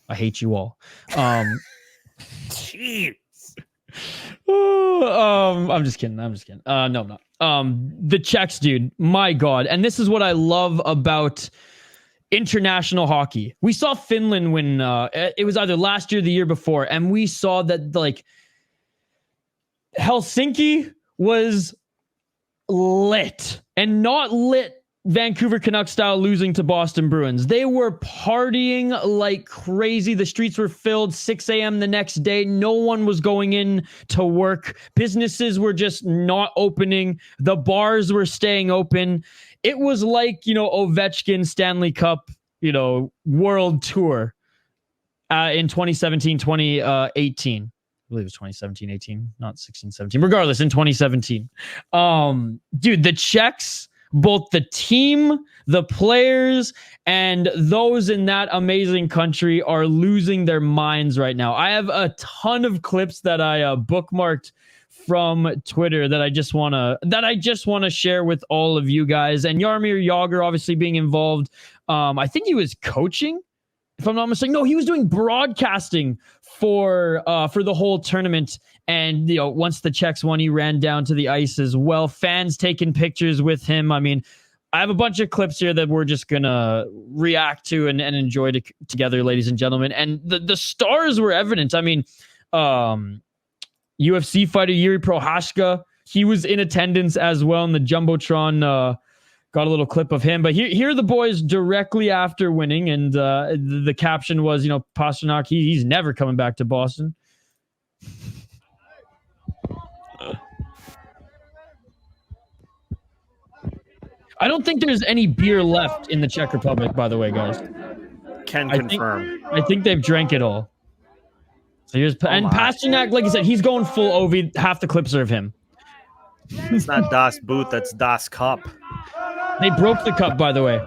I hate you all. Jeez. I'm just kidding. No, I'm not. The Czechs, dude, my God. And this is what I love about international hockey. We saw Finland win, it was either last year or the year before, and we saw that, like, Helsinki was lit, and not lit Vancouver Canucks style, losing to Boston Bruins. They were partying like crazy. The streets were filled. 6 a.m. the next day. No one was going in to work. Businesses were just not opening. The bars were staying open. It was like, Ovechkin Stanley Cup, World Tour in 2017, 2018. I believe it was 2017, 18, not 16, 17. Regardless, in 2017. Dude, the Czechs, both the team, the players, and those in that amazing country are losing their minds right now. I have a ton of clips that I bookmarked from Twitter that I just want to share with all of you guys. And Jaromir Jagr obviously being involved. I think he was coaching, if I'm not mistaken. No, he was doing broadcasting for the whole tournament. And, once the Czechs won, he ran down to the ice as well. Fans taking pictures with him. I mean, I have a bunch of clips here that we're just going to react to and enjoy together, ladies and gentlemen. And the stars were evident. I mean, UFC fighter Yuri Prohashka, he was in attendance as well in the Jumbotron. Got a little clip of him. But here are the boys directly after winning. And the caption was, Pastrnak, he's never coming back to Boston. I don't think there's any beer left in the Czech Republic, by the way, guys. Can confirm. I think they've drank it all. So here's Pastrnak, like I said, he's going full Ovi. Half the clips are of him. It's not Das Boot, that's Das Cup. They broke the cup, by the way.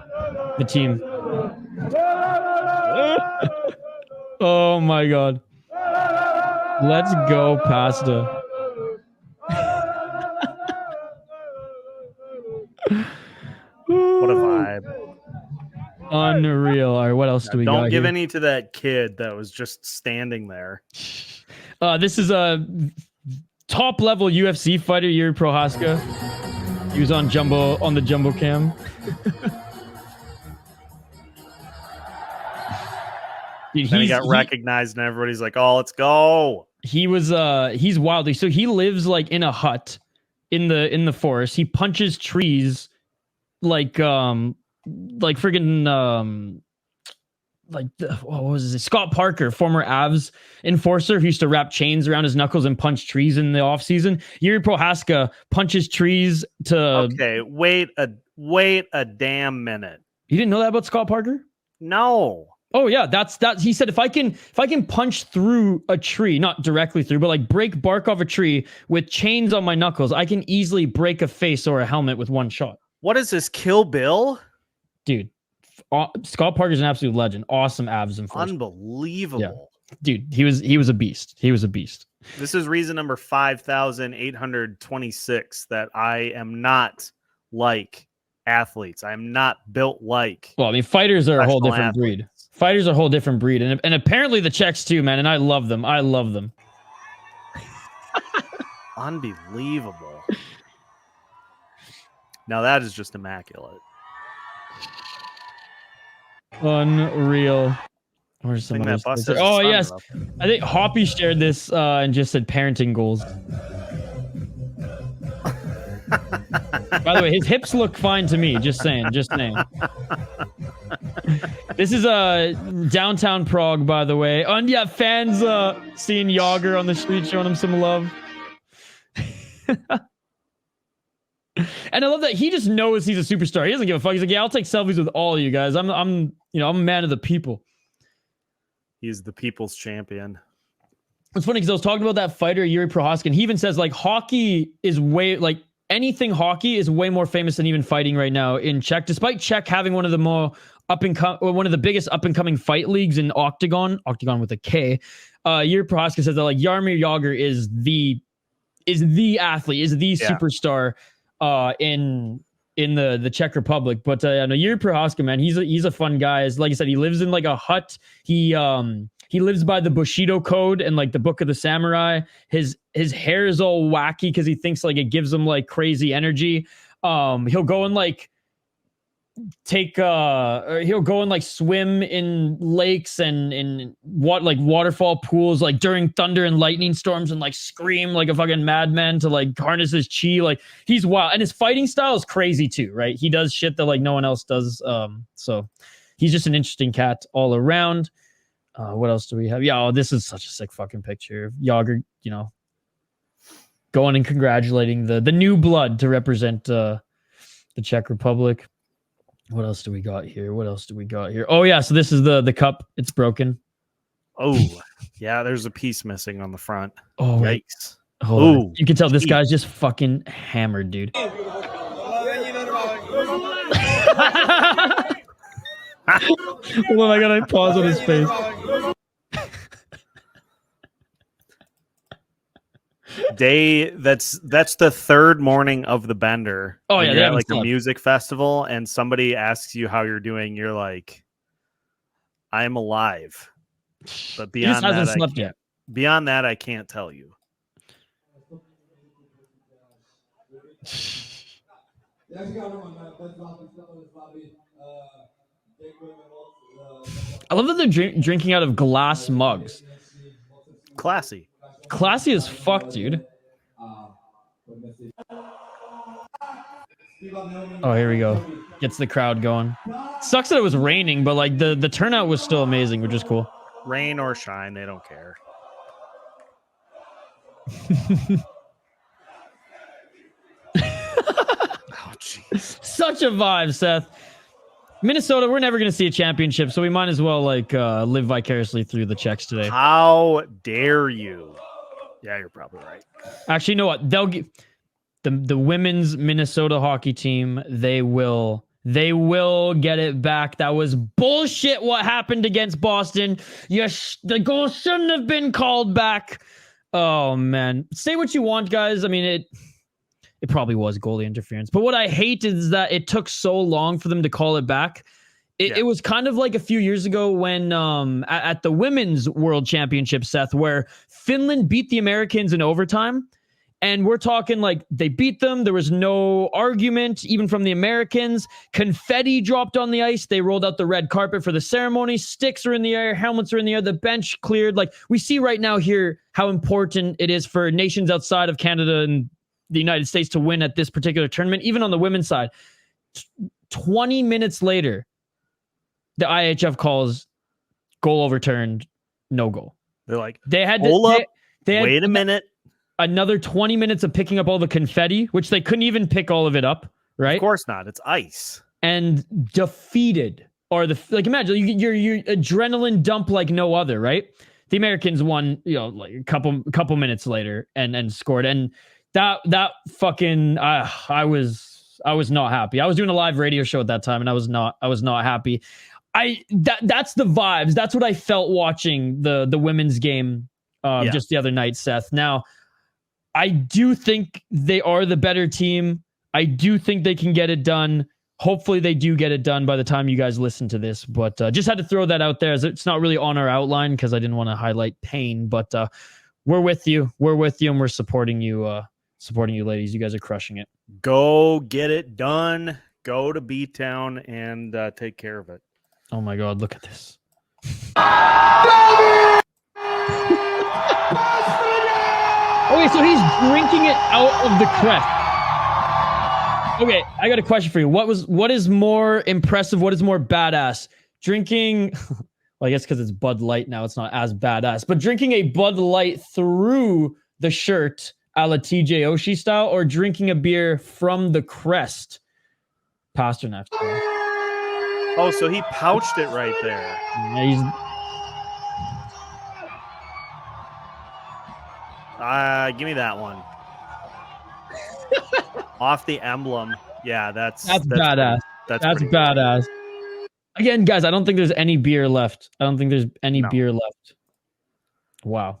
The team. Oh my God. Let's go, Pasta. What a vibe. Unreal. All right, what else do we got Don't give here? any to that kid that was just standing there. This is a top level UFC fighter, Yuri Prohaska. He was on the jumbo cam. Dude, Then he got recognized, and everybody's like, "Oh, let's go!" He's wildly. So he lives like in a hut in the forest. He punches trees like friggin' what was it? Scott Parker, former Avs enforcer who used to wrap chains around his knuckles and punch trees in the off season. Yuri Prohaska punches trees to. Okay, wait a damn minute. You didn't know that about Scott Parker? No. Oh yeah, that's he said if I can punch through a tree, not directly through, but like break bark off a tree with chains on my knuckles, I can easily break a face or a helmet with one shot. What is this, Kill Bill? Dude, Scott Parker's an absolute legend. Awesome Avs enforcer. Unbelievable. Yeah. Dude, he was a beast. He was a beast. This is reason number 5,826 that I am not like athletes. I am not built like. Well, I mean, fighters are a whole different athletes. breed. Fighters are a whole different breed, and apparently the Czechs too, man. And I love them. Unbelievable. Now that is just immaculate. Unreal. Where's some That bus has a Oh sunroof. yes, I think Hoppy shared this and just said parenting goals. By the way, his hips look fine to me. Just saying. This is downtown Prague, by the way. And yeah, fans seeing Yager on the street, showing him some love. And I love that he just knows he's a superstar. He doesn't give a fuck. He's like, yeah, I'll take selfies with all of you guys. I'm a man of the people. He's the people's champion. It's funny because I was talking about that fighter, Yuri Prohaska, and he even says like hockey is anything hockey is way more famous than even fighting right now in Czech. Despite Czech having one of the biggest up and coming fight leagues in Octagon with a K, Yuri Prohaska says that like Jaromir Jagr is the athlete, is the superstar in the Czech Republic. But no, Yuri Prohaska, man, he's a fun guy. Like I said, he lives in like a hut. He lives by the Bushido code and like the Book of the Samurai. His hair is all wacky because he thinks like it gives him like crazy energy. He'll go and like he'll go and like swim in lakes and in waterfall pools like during thunder and lightning storms and like scream like a fucking madman to like harness his chi. Like he's wild, and his fighting style is crazy too, right? He does shit that like no one else does. So he's just an interesting cat all around. What else do we have? Yeah, this is such a sick fucking picture of Yager, going and congratulating the new blood to represent the Czech Republic. What else do we got here? Oh yeah, so this is the cup. It's broken. Oh, yeah, there's a piece missing on the front. Oh, yikes. Oh, you can tell this guy's just fucking hammered, dude. Oh my god, I pause on his face. That's the third morning of the bender. Oh yeah, you're at like slept. a music festival and somebody asks you how you're doing, you're like, I'm alive. But He just hasn't slept yet. Beyond that, I can't tell you. I love that they're drinking out of glass mugs. Classy as fuck, dude. Oh, here we go. Gets the crowd going. Sucks that it was raining, but like the turnout was still amazing, which is cool. Rain or shine, they don't care. Oh, jeez. Such a vibe, Seth. Minnesota, we're never going to see a championship, so we might as well like live vicariously through the Czechs today. How dare you? Yeah, you're probably right. Actually, you know what? They'll get the women's Minnesota hockey team. They will get it back. That was bullshit what happened against Boston. Yes, the goal shouldn't have been called back. Oh man. Say what you want, guys. I mean, it probably was goalie interference. But what I hate is that it took so long for them to call it back. It was kind of like a few years ago when at the Women's World Championship, Seth, where Finland beat the Americans in overtime. And we're talking like they beat them. There was no argument, even from the Americans. Confetti dropped on the ice. They rolled out the red carpet for the ceremony. Sticks are in the air. Helmets are in the air. The bench cleared. Like we see right now here how important it is for nations outside of Canada and the United States to win at this particular tournament, even on the women's side. 20 minutes later, the IIHF calls goal overturned, no goal. They're like, they had wait a minute. Another 20 minutes of picking up all the confetti, which they couldn't even pick all of it up, right? Of course not. It's ice. And defeated, or imagine your adrenaline dump like no other, right? The Americans won, like a couple minutes later and scored, and that fucking I was not happy. I was doing a live radio show at that time, and I was not happy. That's the vibes. That's what I felt watching the women's game just the other night, Seth. Now, I do think they are the better team. I do think they can get it done. Hopefully they do get it done by the time you guys listen to this. But just had to throw that out there, as it's not really on our outline because I didn't want to highlight pain. But we're with you. We're with you, and we're supporting you, ladies. You guys are crushing it. Go get it done. Go to B-Town and take care of it. Oh, my God. Look at this. Okay, so he's drinking it out of the crest. Okay, I got a question for you. What is more impressive? What is more badass? Drinking, well, I guess because it's Bud Light now, it's not as badass, but drinking a Bud Light through the shirt a la TJ Oshie style, or drinking a beer from the crest? Pasternak. Oh, so he pouched it right there. Yeah, give me that one. Off the emblem. Yeah, that's badass. That's badass. Again, guys, I don't think there's any beer left. Beer left. Wow.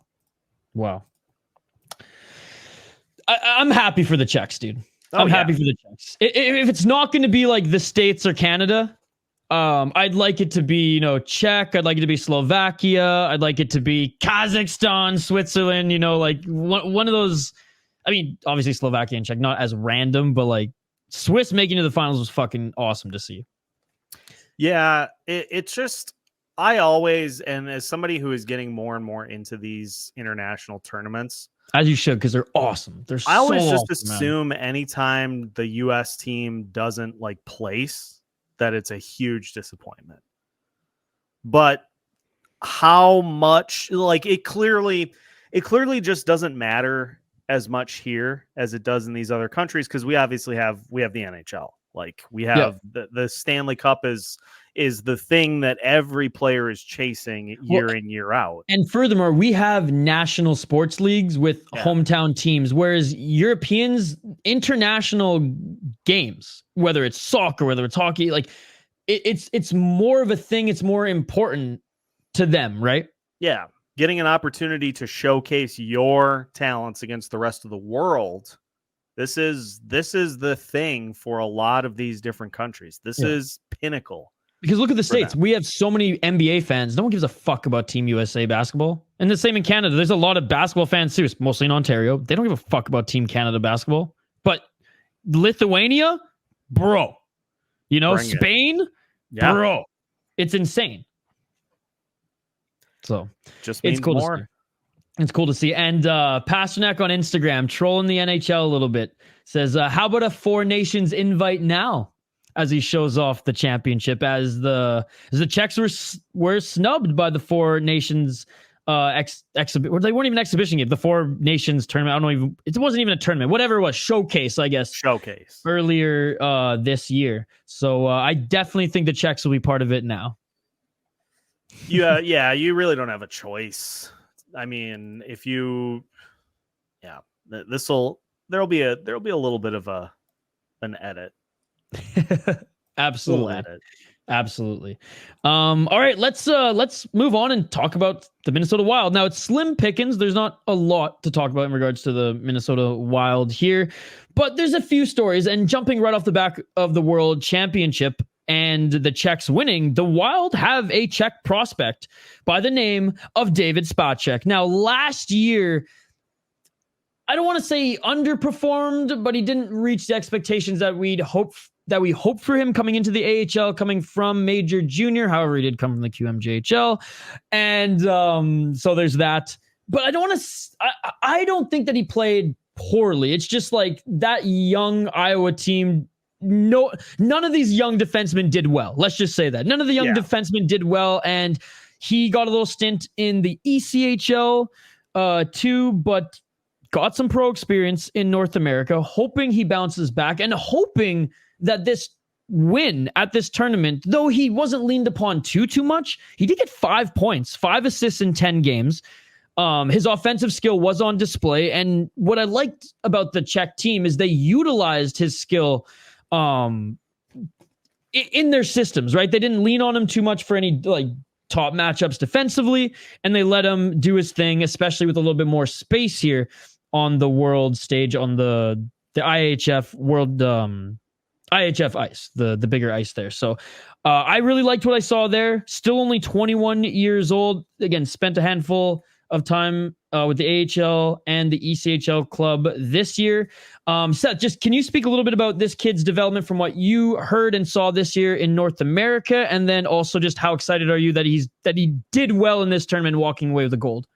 I'm happy for the Czechs, dude. I'm happy for the Czechs. If it's not going to be like the States or Canada, I'd like it to be, Czech. I'd like it to be Slovakia. I'd like it to be Kazakhstan, Switzerland, like one of those. I mean, obviously Slovakia and Czech, not as random, but like Swiss making it to the finals was fucking awesome to see. Yeah, it's just, I always, and as somebody who is getting more and more into these international tournaments, as you should, because they're awesome. I always just assume anytime the U.S. team doesn't like place, that it's a huge disappointment. But how much, like it clearly just doesn't matter as much here as it does in these other countries, because we obviously have the NHL. Like we have the Stanley Cup is the thing that every player is chasing year in, year out. And furthermore, we have national sports leagues with hometown teams, whereas Europeans, international games, whether it's soccer, whether it's hockey, like it's more of a thing. It's more important to them, right? Yeah. Getting an opportunity to showcase your talents against the rest of the world. This is the thing for a lot of these different countries. This is pinnacle. Because look at the States. We have so many NBA fans. No one gives a fuck about Team USA basketball. And the same in Canada. There's a lot of basketball fans too, mostly in Ontario. They don't give a fuck about Team Canada basketball. But Lithuania, bro. Spain, bro. It's insane. So just it's cool more. To see. It's cool to see. And Pasternak on Instagram, trolling the NHL a little bit, says, how about a 4 Nations invite now? As he shows off the championship, as the Czechs were snubbed by the 4 Nations exhibition. They weren't even exhibition game. The 4 Nations tournament. I don't know even. It wasn't even a tournament. Whatever it was, showcase. I guess showcase earlier this year. So I definitely think the Czechs will be part of it now. Yeah. You really don't have a choice. I mean, if you, there'll be a little bit of an edit. Absolutely. All right, let's move on and talk about the Minnesota Wild. Now it's slim pickings. There's not a lot to talk about in regards to the Minnesota Wild here, but there's a few stories. And jumping right off the back of the World Championship, and the Czechs winning, the Wild have a Czech prospect by the name of David Spacek. Now, last year, I don't want to say he underperformed, but he didn't reach the expectations that we hoped for him coming into the AHL, coming from Major Junior. However, he did come from the QMJHL, and so there's that. But I don't want to. I don't think that he played poorly. It's just like that young Iowa team. No, none of these young defensemen did well. Let's just say that none of the young defensemen did well, and he got a little stint in the ECHL too, but got some pro experience in North America, hoping he bounces back and hoping that this win at this tournament, though he wasn't leaned upon too much, he did get 5 points, 5 assists in 10 games. His offensive skill was on display. And what I liked about the Czech team is they utilized his skill in their systems, right? They didn't lean on him too much for any top matchups defensively, and they let him do his thing, especially with a little bit more space here on the world stage, on the IIHF World IIHF ice, the bigger ice there. So I really liked what I saw there. Still only 21 years old. Again, spent a handful of time with the AHL and the ECHL club this year. Seth, just can you speak a little bit about this kid's development from what you heard and saw this year in North America, and then also just how excited are you that he did well in this tournament, walking away with the gold?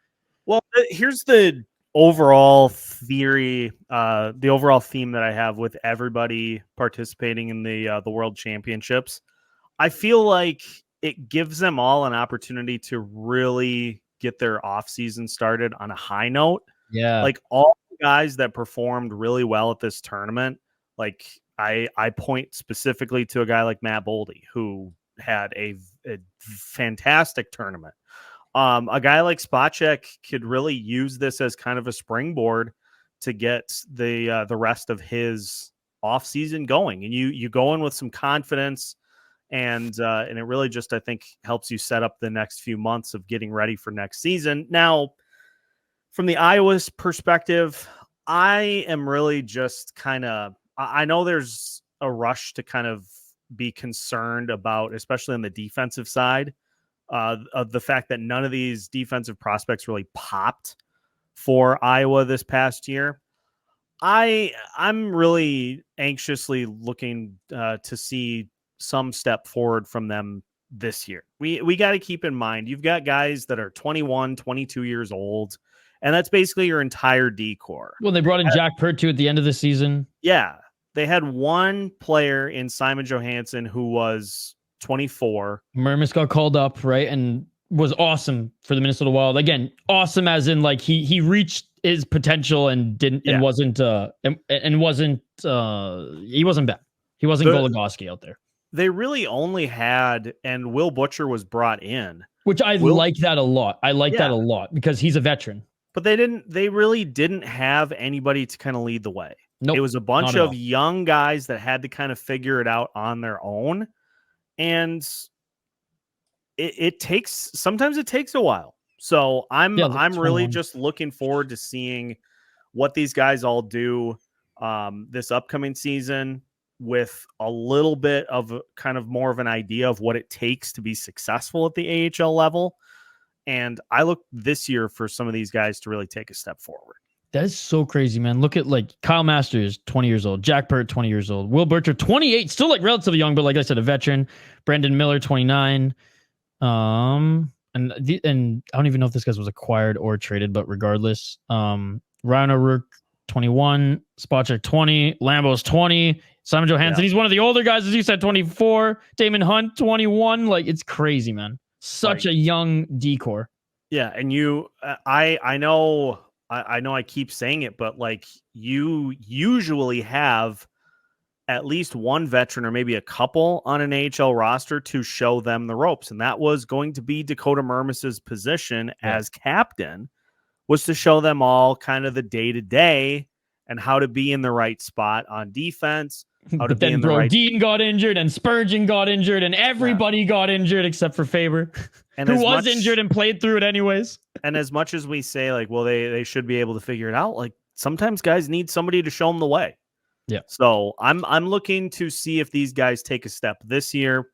Well, here's the overall theory, the overall theme that I have with everybody participating in the World Championships. I feel like it gives them all an opportunity to really get their off season started on a high note. Yeah. Like all the guys that performed really well at this tournament, like I point specifically to a guy like Matt Boldy, who had a fantastic tournament. A guy like Spacek could really use this as kind of a springboard to get the rest of his off season going, and you go in with some confidence, and it really just, I think, helps you set up the next few months of getting ready for next season. Now, from the Iowa's perspective, I am really just kind of, I know there's a rush to kind of be concerned about, especially on the defensive side, of the fact that none of these defensive prospects really popped for Iowa this past year. I'm really anxiously looking to see some step forward from them this year. We got to keep in mind, you've got guys that are 21, 22 years old, and that's basically your entire D-core. Well, they brought in Jack Pertu at the end of the season. Yeah. They had one player in Simon Johansson who was 24. Mermis got called up, right, and was awesome for the Minnesota Wild. Again, awesome as in like he reached his potential and didn't and wasn't he wasn't bad. He wasn't Goligoski out there. They really only had, and Will Butcher was brought in, which I like that a lot. I like that a lot because he's a veteran. But they really didn't have anybody to kind of lead the way. Nope, it was a bunch of young guys that had to kind of figure it out on their own. And sometimes it takes a while. So I'm really just looking forward to seeing what these guys all do this upcoming season, with a little bit of kind of more of an idea of what it takes to be successful at the AHL level. And I look this year for some of these guys to really take a step forward. That is so crazy, man. Look at like Kyle Masters, 20 years old. Jack Pert, 20 years old. Will Butcher, 28, still like relatively young, but like I said, a veteran. Brandon Miller, 29. And I don't even know if this guy was acquired or traded, but regardless, Ryan O'Rourke, 21. Spacek, 20. Lambo's 20. Simon Johansson, he's one of the older guys, as you said, 24. Damon Hunt, 21. Like, it's crazy, man. Such a young D-core. Yeah, and I know I keep saying it, but like you usually have at least one veteran or maybe a couple on an AHL roster to show them the ropes. And that was going to be Dakota Mermis's position as captain, was to show them all kind of the day-to-day and how to be in the right spot on defense. But then Brodin got injured and Spurgeon got injured and everybody got injured except for Faber, who was injured and played through it anyways. And as much as we say, like, well, they should be able to figure it out, like sometimes guys need somebody to show them the way. Yeah. So I'm looking to see if these guys take a step this year,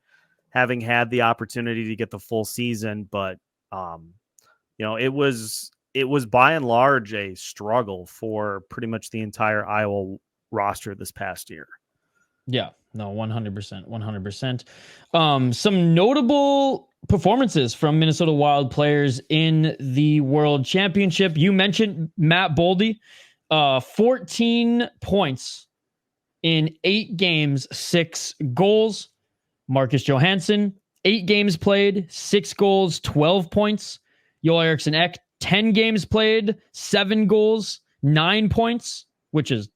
having had the opportunity to get the full season. But it was by and large a struggle for pretty much the entire Iowa roster this past year. Yeah, no, 100%, 100%. Some notable performances from Minnesota Wild players in the World Championship. You mentioned Matt Boldy, 14 points in 8 games, 6 goals. Marcus Johansson, 8 games played, 6 goals, 12 points. Joel Eriksson Ek, 10 games played, 7 goals, 9 points, which is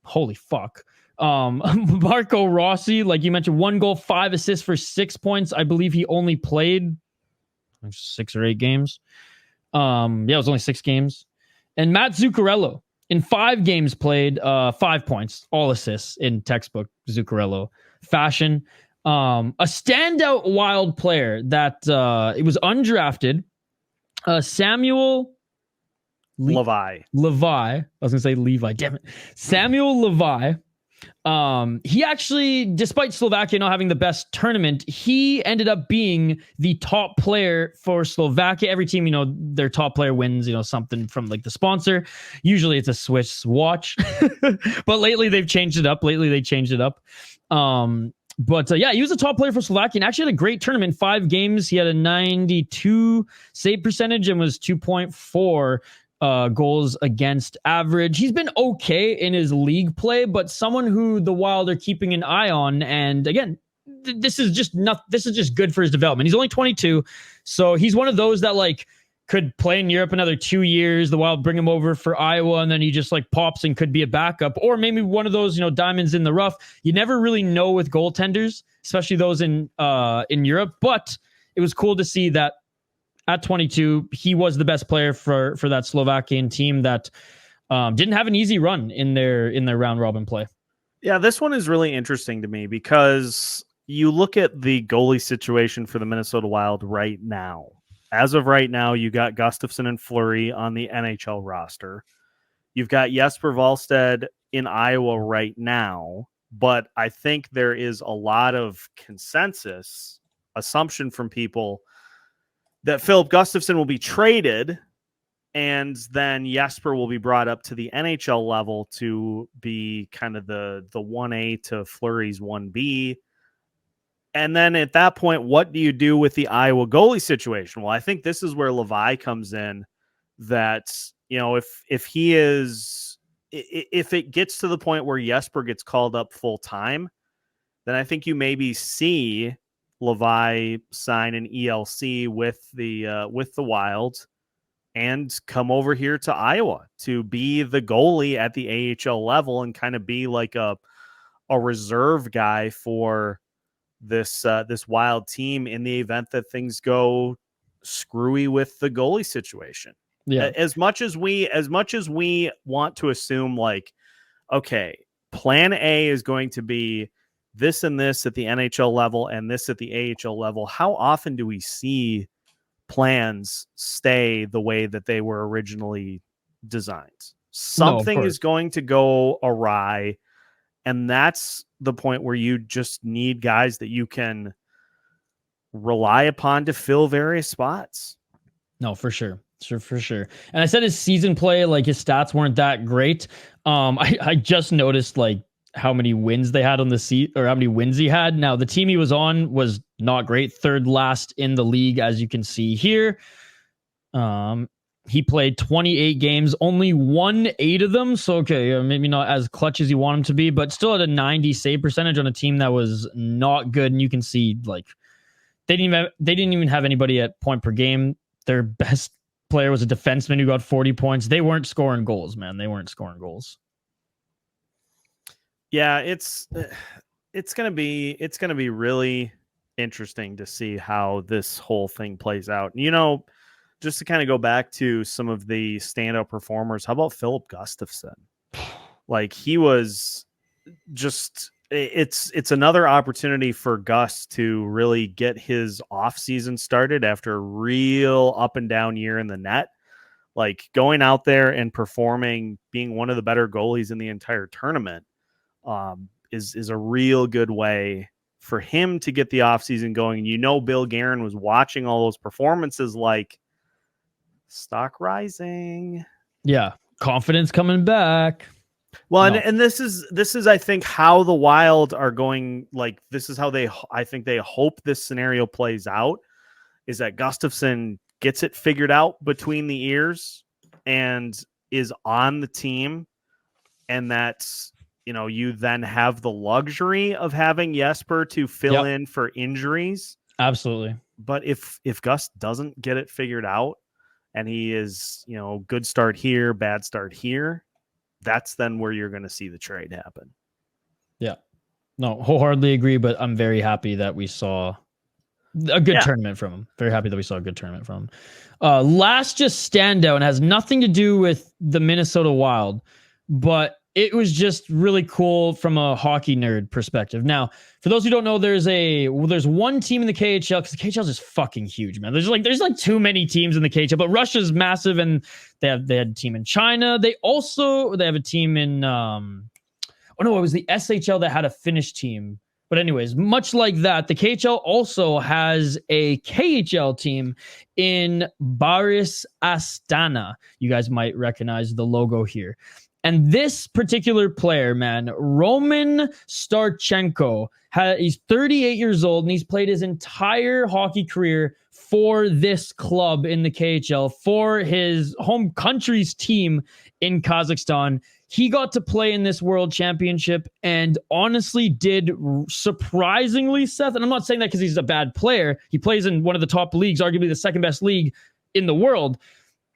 holy fuck. Marco Rossi, like you mentioned, 1 goal, 5 assists for 6 points. I believe he only played 6 or 8 games. It was only 6 games. And Matt Zuccarello, in 5 games played, 5 points, all assists in textbook Zuccarello fashion. A standout Wild player that it was undrafted, Samuel Levi. I was gonna say Levi. Damn it, Samuel Levi. He actually, despite Slovakia not having the best tournament, he ended up being the top player for Slovakia. Every team, their top player wins, something from like the sponsor. Usually it's a Swiss watch, but lately they've changed it up. But he was a top player for Slovakia and actually had a great tournament. 5 games, he had a 92 save percentage and was 2.4 goals against average. He's been okay in his league play, but someone who the Wild are keeping an eye on. And again, this is just good for his development. He's only 22, so he's one of those that like could play in Europe another 2 years. The Wild bring him over for Iowa, and then he just like pops and could be a backup, or maybe one of those diamonds in the rough. You never really know with goaltenders, especially those in Europe. But it was cool to see that at 22, he was the best player for that Slovakian team that didn't have an easy run in their round robin play. Yeah, this one is really interesting to me because you look at the goalie situation for the Minnesota Wild right now. As of right now, you got Gustafsson and Fleury on the NHL roster. You've got Jesper Wallstedt in Iowa right now, but I think there is a lot of consensus, assumption from people that Philip Gustafsson will be traded and then Jesper will be brought up to the NHL level to be kind of the 1A to Fleury's 1B. And then at that point, what do you do with the Iowa goalie situation? Well, I think this is where Levi comes in, that, if it gets to the point where Jesper gets called up full time, then I think you maybe see Levi sign an ELC with the Wild and come over here to Iowa to be the goalie at the AHL level and kind of be like a reserve guy for this Wild team in the event that things go screwy with the goalie situation. Yeah. As much as we want to assume like, okay, plan A is going to be this and this at the NHL level and this at the AHL level, how often do we see plans stay the way that they were originally designed? Something is going to go awry, and that's the point where you just need guys that you can rely upon to fill various spots. No, for sure. For sure. And I said his season play, like his stats weren't that great. I just noticed like how many wins they had on the seat, or how many wins he had. Now, the team he was on was not great. 3rd last in the league, as you can see here. He played 28 games, only won 8 of them. So, okay, maybe not as clutch as you want him to be, but still at a 90 save percentage on a team that was not good. And you can see, like, they didn't even have anybody at point per game. Their best player was a defenseman who got 40 points. They weren't scoring goals, man. They weren't scoring goals. Yeah, it's gonna be really interesting to see how this whole thing plays out. Just to kind of go back to some of the standout performers, how about Philip Gustafsson? Like, he was just, it's another opportunity for Gus to really get his off season started after a real up and down year in the net. Like, going out there and performing, being one of the better goalies in the entire tournament. is a real good way for him to get the offseason going. Bill Guerin was watching all those performances like stock rising. Yeah. Confidence coming back. Well, No. and this is I think how the Wild are going. Like, this is how I think they hope this scenario plays out, is that Gustafsson gets it figured out between the ears and is on the team, and that's, you then have the luxury of having Jesper to fill in for injuries. Absolutely. But if Gus doesn't get it figured out and he is, good start here, bad start here, that's then where you're going to see the trade happen. Yeah. No, wholeheartedly agree, but I'm very happy that we saw a good tournament from him. Very happy that we saw a good tournament from him. Last just standout, and has nothing to do with the Minnesota Wild, but it was just really cool from a hockey nerd perspective. Now, for those who don't know, there's one team in the KHL, because the KHL is just fucking huge, man. There's like too many teams in the KHL, but Russia's massive, and they had a team in China. They have a team in it was the SHL that had a Finnish team. But anyways, much like that, the KHL also has a KHL team in Baris Astana. You guys might recognize the logo here. And this particular player, man, Roman Starchenko, he's 38 years old, and he's played his entire hockey career for this club in the KHL, for his home country's team in Kazakhstan. He got to play in this World Championship and honestly did surprisingly, Seth, and I'm not saying that because he's a bad player. He plays in one of the top leagues, arguably the second best league in the world.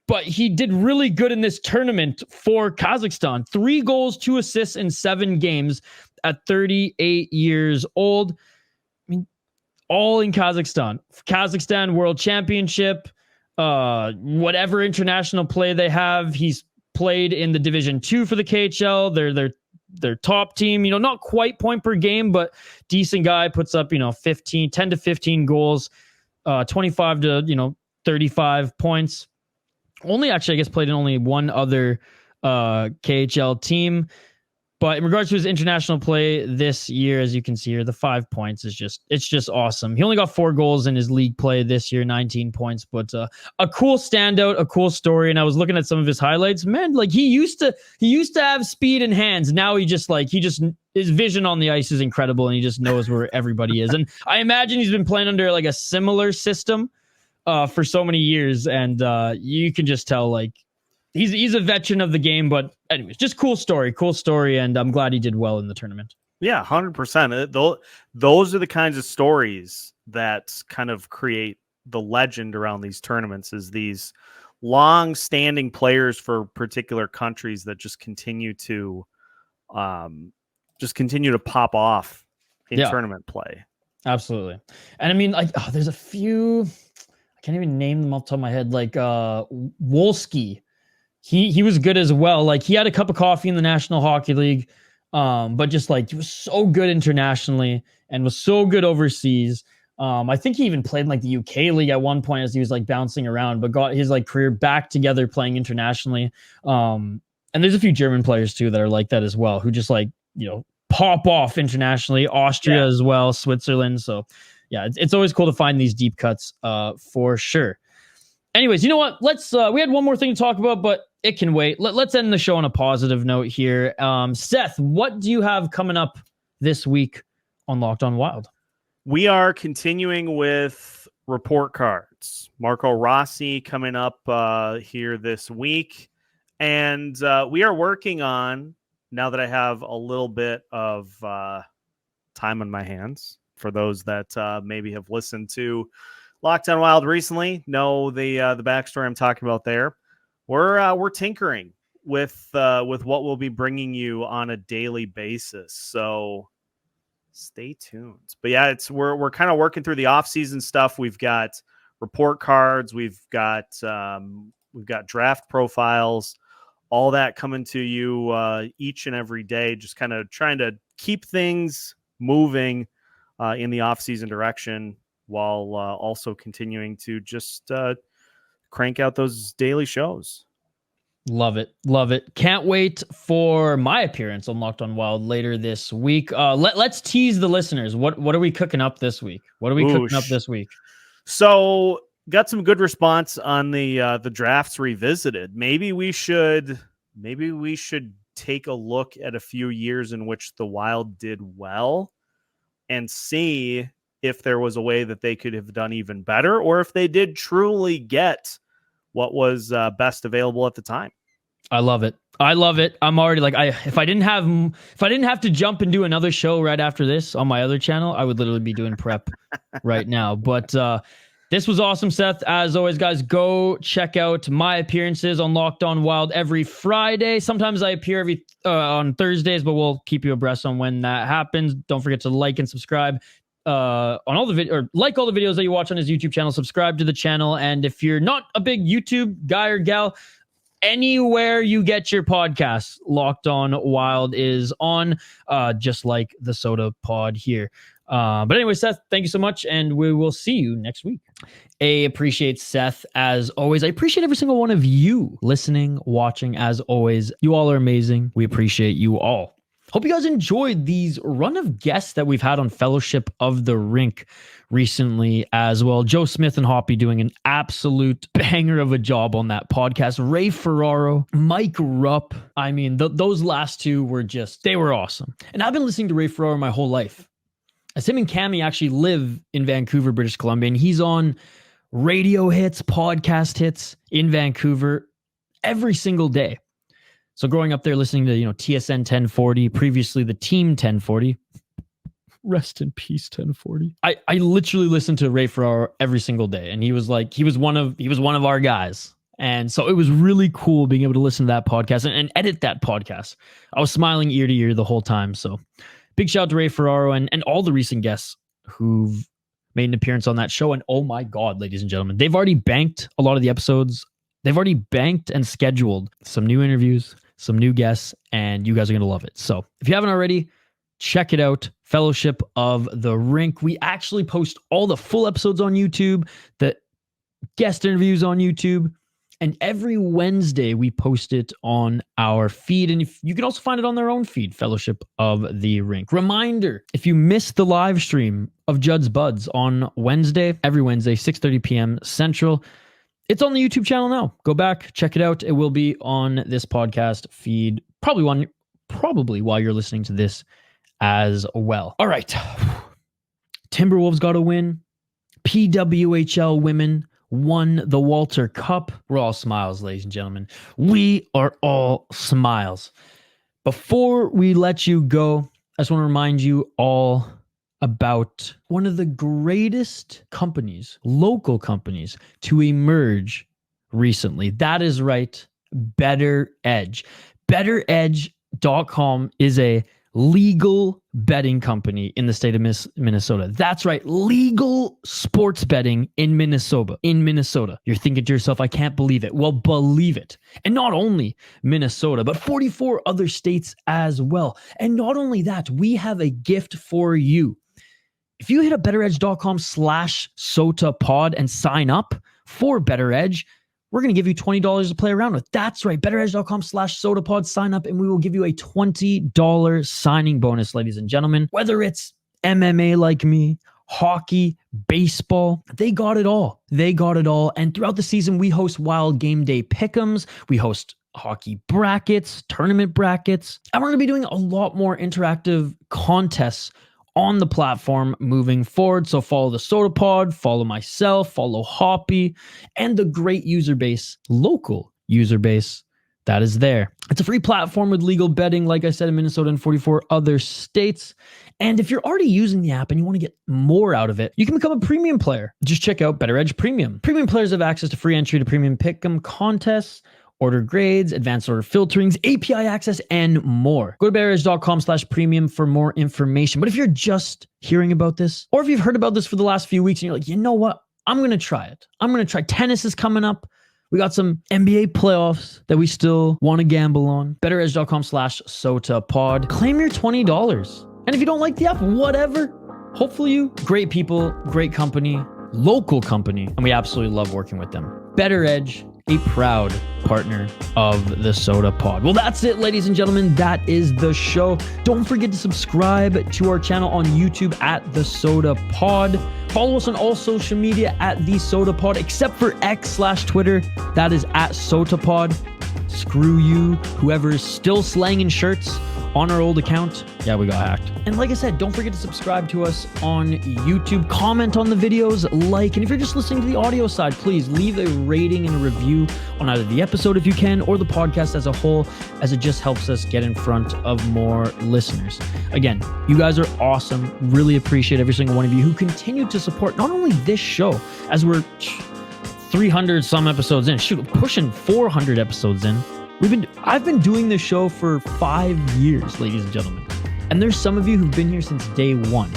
But he did really good in this tournament for Kazakhstan. 3 goals, 2 assists in 7 games at 38 years old. I mean, all in Kazakhstan. Kazakhstan World Championship, whatever international play they have, he's played in the Division 2 for the KHL. Their top team, not quite point per game, but decent guy, puts up, 10 to 15 goals, 25 to, 35 points. Only actually, I guess, played in only one other KHL team. But in regards to his international play this year, as you can see here, the 5 points is just awesome. He only got 4 goals in his league play this year, 19 points, but a cool standout, a cool story. And I was looking at some of his highlights, man, like he used to have speed and hands. Now his vision on the ice is incredible, and he just knows where everybody is. And I imagine he's been playing under like a similar system for so many years, and you can just tell like he's a veteran of the game. But anyways, just cool story, and I'm glad he did well in the tournament. Yeah, 100%. Those are the kinds of stories that kind of create the legend around these tournaments, is these long-standing players for particular countries that just continue to pop off in tournament play. Absolutely. And I mean, like, there's a few, I can't even name them off the top of my head, like Wolski. He was good as well. Like, he had a cup of coffee in the National Hockey League, but just like he was so good internationally and was so good overseas. I think he even played in like the UK League at one point as he was like bouncing around, but got his like career back together playing internationally. And there's a few German players too that are like that as well, who just like, pop off internationally. Austria as well, Switzerland. So yeah, it's always cool to find these deep cuts for sure. Anyways, you know what? Let's we had one more thing to talk about, but it can wait. Let's end the show on a positive note here. Seth, what do you have coming up this week on Locked On Wild? We are continuing with report cards. Marco Rossi coming up here this week. And we are working on, now that I have a little bit of time on my hands, for those that maybe have listened to Locked On Wild recently, know the backstory I'm talking about there. We're tinkering with what we'll be bringing you on a daily basis. So stay tuned. But yeah, we're kind of working through the off-season stuff. We've got report cards, we've got draft profiles, all that coming to you each and every day, just kind of trying to keep things moving in the off-season direction, while also continuing to just crank out those daily shows. Love it. Love it. Can't wait for my appearance on Locked on Wild later this week. Let's tease the listeners. What are we cooking up this week? What are we cooking up this week? So got some good response on the drafts revisited. Maybe we should take a look at a few years in which the Wild did well and see if there was a way that they could have done even better, or if they did truly get what was best available at the time. I love it. I love it. I'm already like, if I didn't have to jump and do another show right after this on my other channel, I would literally be doing prep right now. But this was awesome, Seth. As always, guys, go check out my appearances on Locked on Wild every Friday. Sometimes I appear on Thursdays, but we'll keep you abreast on when that happens. Don't forget to like and subscribe on all the or like all the videos that you watch on his YouTube channel. Subscribe to the channel, and if you're not a big YouTube guy or gal, anywhere you get your podcasts, Locked on Wild is on, just like the Sota Pod here. But anyway, Seth, thank you so much, and we will see you next week. I appreciate Seth, as always. I appreciate every single one of you listening, watching, as always. You all are amazing. We appreciate you all. Hope you guys enjoyed these run of guests that we've had on Fellowship of the Rink recently as well. Joe Smith and Hoppy doing an absolute banger of a job on that podcast. Ray Ferraro, Mike Rupp. I mean, those last two were they were awesome. And I've been listening to Ray Ferraro my whole life, as him and Cammy actually live in Vancouver, British Columbia, and he's on radio hits, podcast hits in Vancouver every single day. So growing up there, listening to, TSN 1040, previously the Team 1040, rest in peace 1040. I literally listened to Ray Ferraro every single day, and he was one of our guys. And so it was really cool being able to listen to that podcast and edit that podcast. I was smiling ear to ear the whole time. So big shout out to Ray Ferraro and all the recent guests who've made an appearance on that show. And oh my God, ladies and gentlemen, they've already banked a lot of the episodes. They've already banked and scheduled some new interviews, some new guests, and you guys are going to love it. So if you haven't already, check it out. Fellowship of the Rink. We actually post all the full episodes on YouTube, the guest interviews on YouTube, and every Wednesday we post it on our feed. And you can also find it on their own feed, Fellowship of the Rink. Reminder, if you missed the live stream of Judd's Buds on Wednesday, every Wednesday, 6:30 p.m. Central, it's on the YouTube channel now. Go back, check it out. It will be on this podcast feed, probably while you're listening to this as well. All right. Timberwolves got a win. PWHL women won the Walter Cup. We're all smiles, ladies and gentlemen. We are all smiles. Before we let you go, I just want to remind you all about one of the greatest companies, local companies, to emerge recently. That is right, Better Edge. BetterEdge.com is a legal betting company in the state of Minnesota. That's right, legal sports betting in Minnesota. You're thinking to yourself, I can't believe it. Well, believe it. And not only Minnesota, but 44 other states as well. And not only that, we have a gift for you. If you hit up betteredge.com/Sota Pod and sign up for Better Edge, we're going to give you $20 to play around with. That's right. BetterEdge.com/Sota Pod. Sign up and we will give you a $20 signing bonus, ladies and gentlemen. Whether it's MMA like me, hockey, baseball, they got it all. And throughout the season, we host Wild Game Day Pick'ems. We host hockey brackets, tournament brackets. And we're going to be doing a lot more interactive contests on the platform moving forward. So follow the Sota Pod, follow myself, follow Hoppy, and the great user base, local user base that is there. It's a free platform with legal betting, like I said, in Minnesota and 44 other states. And if you're already using the app and you want to get more out of it, you can become a premium player. Just check out Better Edge Premium. Premium players have access to free entry to premium pick'em contests, order grades, advanced order filterings, API access, and more. Go to betteredge.com/premium for more information. But if you're just hearing about this, or if you've heard about this for the last few weeks and you're like, you know what? I'm going to try it. Tennis is coming up. We got some NBA playoffs that we still want to gamble on. betteredge.com/Sota Pod. Claim your $20. And if you don't like the app, whatever. Hopefully you, great people, great company, local company, and we absolutely love working with them. Better Edge. a proud partner of the Sota Pod. Well, that's it, ladies and gentlemen. That is the show. Don't forget to subscribe to our channel on YouTube at the Sota Pod. Follow us on all social media at the Sota Pod, except for X/Twitter. That is at Sota Pod. Screw you, whoever is still slanging shirts on our old account. Yeah, we got hacked. And like I said, don't forget to subscribe to us on YouTube, comment on the videos, like, and if you're just listening to the audio side, please leave a rating and a review on either the episode if you can, or the podcast as a whole, as it just helps us get in front of more listeners. Again, you guys are awesome. Really appreciate every single one of you who continue to support not only this show, as we're 300 some episodes in, shoot, pushing 400 episodes in. I've been doing this show for 5 years, ladies and gentlemen. And there's some of you who've been here since day one.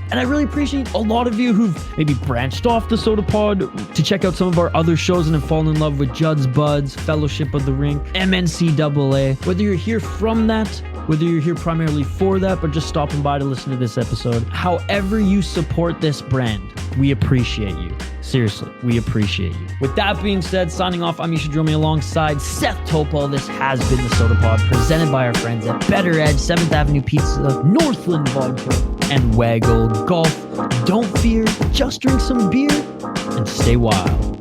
And I really appreciate a lot of you who've maybe branched off the Sota Pod to check out some of our other shows and have fallen in love with Judd's Buds, Fellowship of the Rink, MNCAA. Whether you're here from that, whether you're here primarily for that, but just stopping by to listen to this episode, however you support this brand, we appreciate you. Seriously, we appreciate you. With that being said, signing off, I'm Isha alongside Seth Toupal. This has been the Sota Pod, presented by our friends at Better Edge, 7th Avenue Pizza, Northland Vodka, and Waggle Golf. Don't fear, just drink some beer and stay wild.